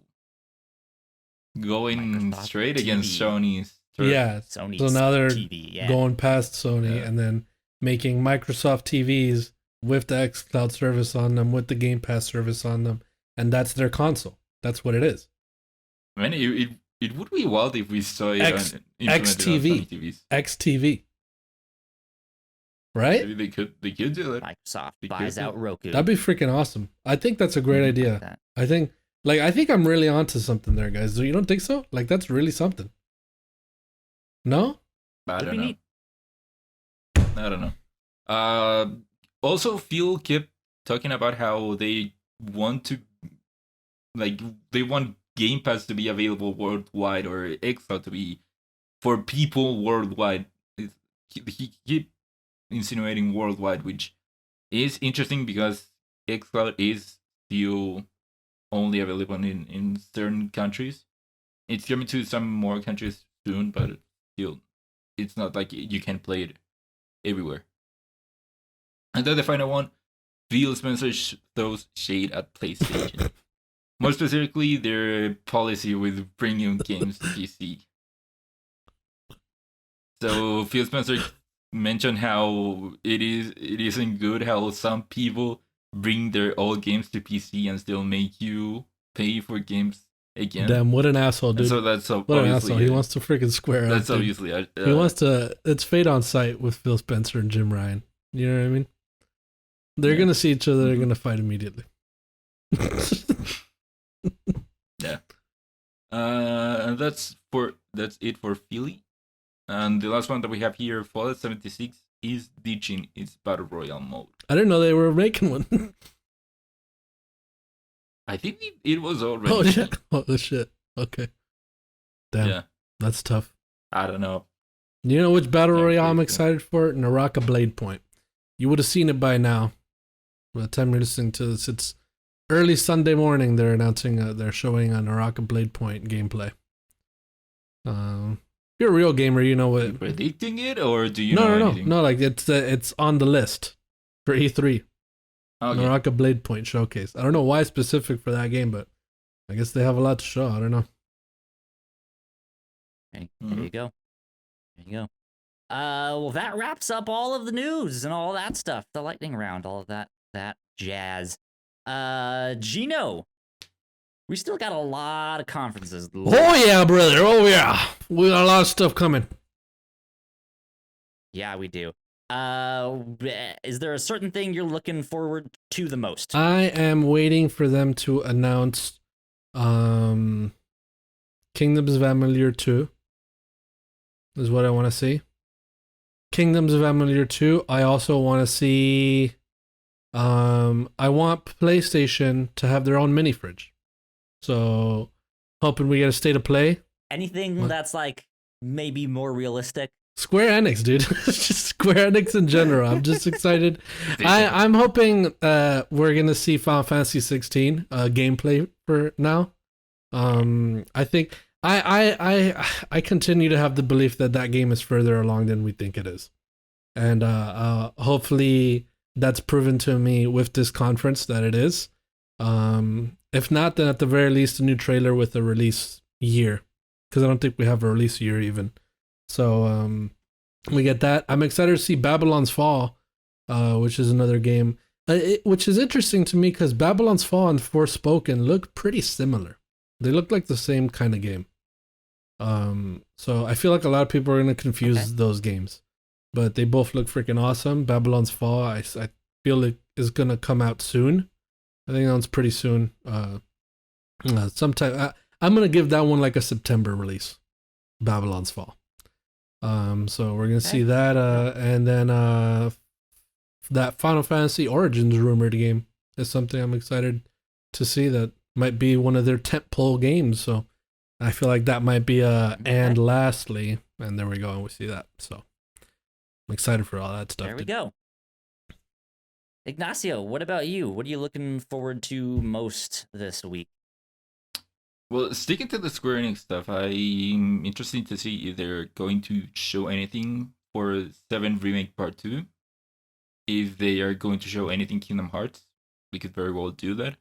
Going Microsoft straight TV. Against Sony's. Yeah. Sony's so now they're TV, going past Sony and then making Microsoft TVs with the xCloud service on them, with the Game Pass service on them, and that's their console. That's what it is. I mean, it would be wild if we saw it XTV. on TVs. XTV. Right? Maybe they could do it. Microsoft buys out Roku. That'd be freaking awesome. I think that's a great idea. I think I'm really onto something there, guys. You don't think so? Like, that's really something. No? I don't know. I don't know. Also, Phil kept talking about how they want Game Pass to be available worldwide, or xCloud to be for people worldwide. He kept insinuating worldwide, which is interesting because xCloud is still only available in certain countries. It's coming to some more countries soon, but still, it's not like you can play it everywhere. And then the final one, Phil Spencer throws shade at PlayStation. More specifically, their policy with bringing games to PC. So Phil Spencer mentioned how it isn't good how some people bring their old games to PC and still make you pay for games again. Damn, what an asshole, dude. And so that's what an asshole. He wants to freaking square up. That's dude. obviously he wants to. It's fate on sight with Phil Spencer and Jim Ryan. You know what I mean? They're gonna see each other. They're gonna fight immediately. Yeah. And that's it for Philly. And the last one that we have here, Fallout 76, is ditching its Battle Royale mode. I didn't know they were making one. I think it was already. Oh, shit. Oh, shit. Okay. Damn. Yeah. That's tough. I don't know. You know which Battle Royale I'm excited for? Naraka Blade Point. You would have seen it by now. By the time you're listening to this, it's early Sunday morning. They're announcing, they're showing a Naraka Blade Point gameplay. If you're a real gamer, you know what. Are you predicting it, or do you know anything? No, like it's on the list for E3. Okay. Naraka Blade Point showcase. I don't know why specific for that game, but I guess they have a lot to show. I don't know. Okay, there you go. There you go. Well, that wraps up all of the news and all that stuff. The lightning round, all of that jazz. Gino, we still got a lot of conferences. Oh yeah, brother. Oh yeah, we got a lot of stuff coming. Yeah, we do. Is there a certain thing you're looking forward to the most? I am waiting for them to announce Kingdoms of Amalur 2 is what I want to see. Kingdoms of Amalur 2. I also want to see I want PlayStation to have their own mini fridge. So hoping we get a state of play. Anything that's like maybe more realistic. Square Enix, dude. Just Square Enix in general. I'm just excited. I'm hoping we're gonna see Final Fantasy 16 gameplay for now. I think I continue to have the belief that game is further along than we think it is, and hopefully that's proven to me with this conference that it is. If not, then at the very least a new trailer with a release year, because I don't think we have a release year even. So we get that. I'm excited to see Babylon's Fall, which is another game, which is interesting to me because Babylon's Fall and Forspoken look pretty similar. They look like the same kind of game. So I feel like a lot of people are going to confuse those games, but they both look freaking awesome. Babylon's Fall, I feel it is going to come out soon. I think that one's pretty soon. Sometime I'm going to give that one like a September release. Babylon's Fall. So we're gonna see that, and then that Final Fantasy Origins rumored game is something I'm excited to see. That might be one of their tentpole games. So I feel like that might be and lastly, and there we go, and we see that. So I'm excited for all that stuff. There we go. Ignacio, what about you? What are you looking forward to most this week? Well, sticking to the Square Enix stuff, I'm interested to see if they're going to show anything for 7 Remake Part 2. If they are going to show anything Kingdom Hearts, we could very well do that.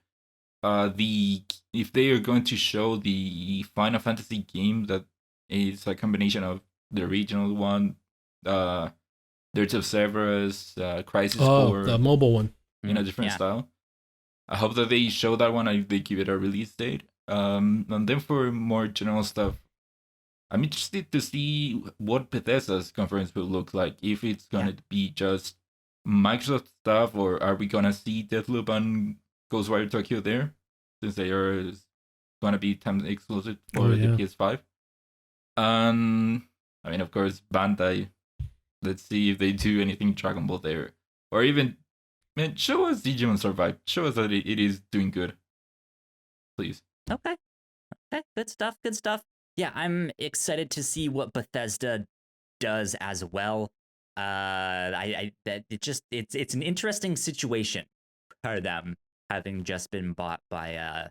If they are going to show the Final Fantasy game that is a combination of the original one, Dirge of Cerberus, Crisis Core, the mobile one, in a different style. I hope that they show that one and they give it a release date. And then for more general stuff, I'm interested to see what Bethesda's conference will look like. If it's gonna be just Microsoft stuff, or are we gonna see Deathloop and Ghostwire Tokyo there, since they are gonna be time exclusive for the PS5. I mean, of course, Bandai. Let's see if they do anything Dragon Ball there, or even show us Digimon Survive. Show us that it is doing good, please. Okay, good stuff. Yeah, I'm excited to see what Bethesda does as well. It's an interesting situation for them, having just been bought by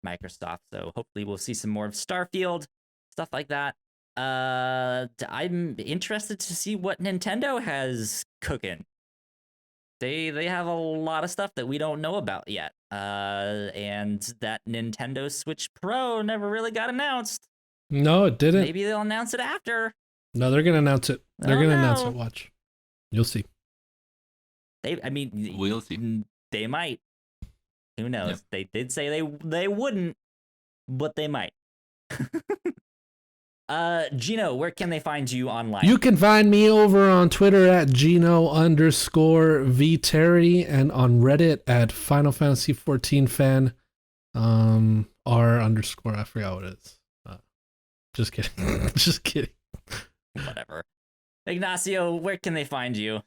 Microsoft. So hopefully we'll see some more of Starfield, stuff like that. I'm interested to see what Nintendo has cooking. They have a lot of stuff that we don't know about yet. And that Nintendo Switch Pro never really got announced. No, it didn't. Maybe they'll announce it after. No, they're gonna announce it. They're gonna announce it. Watch. You'll see. We'll see. They might. Who knows? Yeah. They did say they wouldn't, but they might. Gino, where can they find you online? You can find me over on Twitter at Gino_VTerry and on Reddit at Final Fantasy 14 fan. R_, I forgot what it is. Just kidding. Just kidding. Whatever. Ignacio, where can they find you?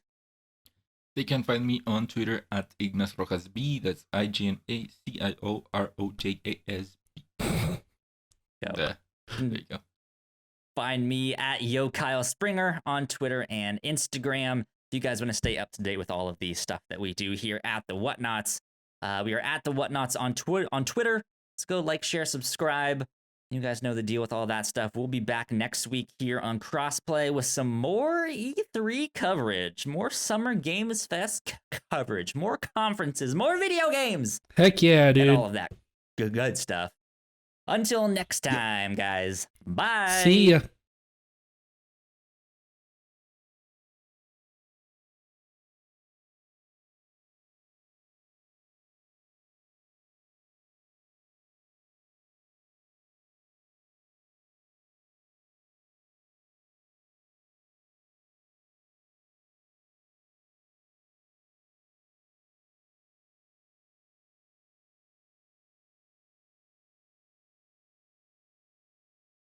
They can find me on Twitter at IgnacRojasB. That's IGNACIOROJASB. There you go. Find me at YoKyleSpringer on Twitter and Instagram. If you guys want to stay up to date with all of the stuff that we do here at the Whatnauts, we are at the Whatnauts on Twitter. Let's go like, share, subscribe. You guys know the deal with all that stuff. We'll be back next week here on Crossplay with some more E3 coverage, more Summer Games Fest coverage, more conferences, more video games. Heck yeah, dude. And all of that good stuff. Until next time, guys. Bye. See ya.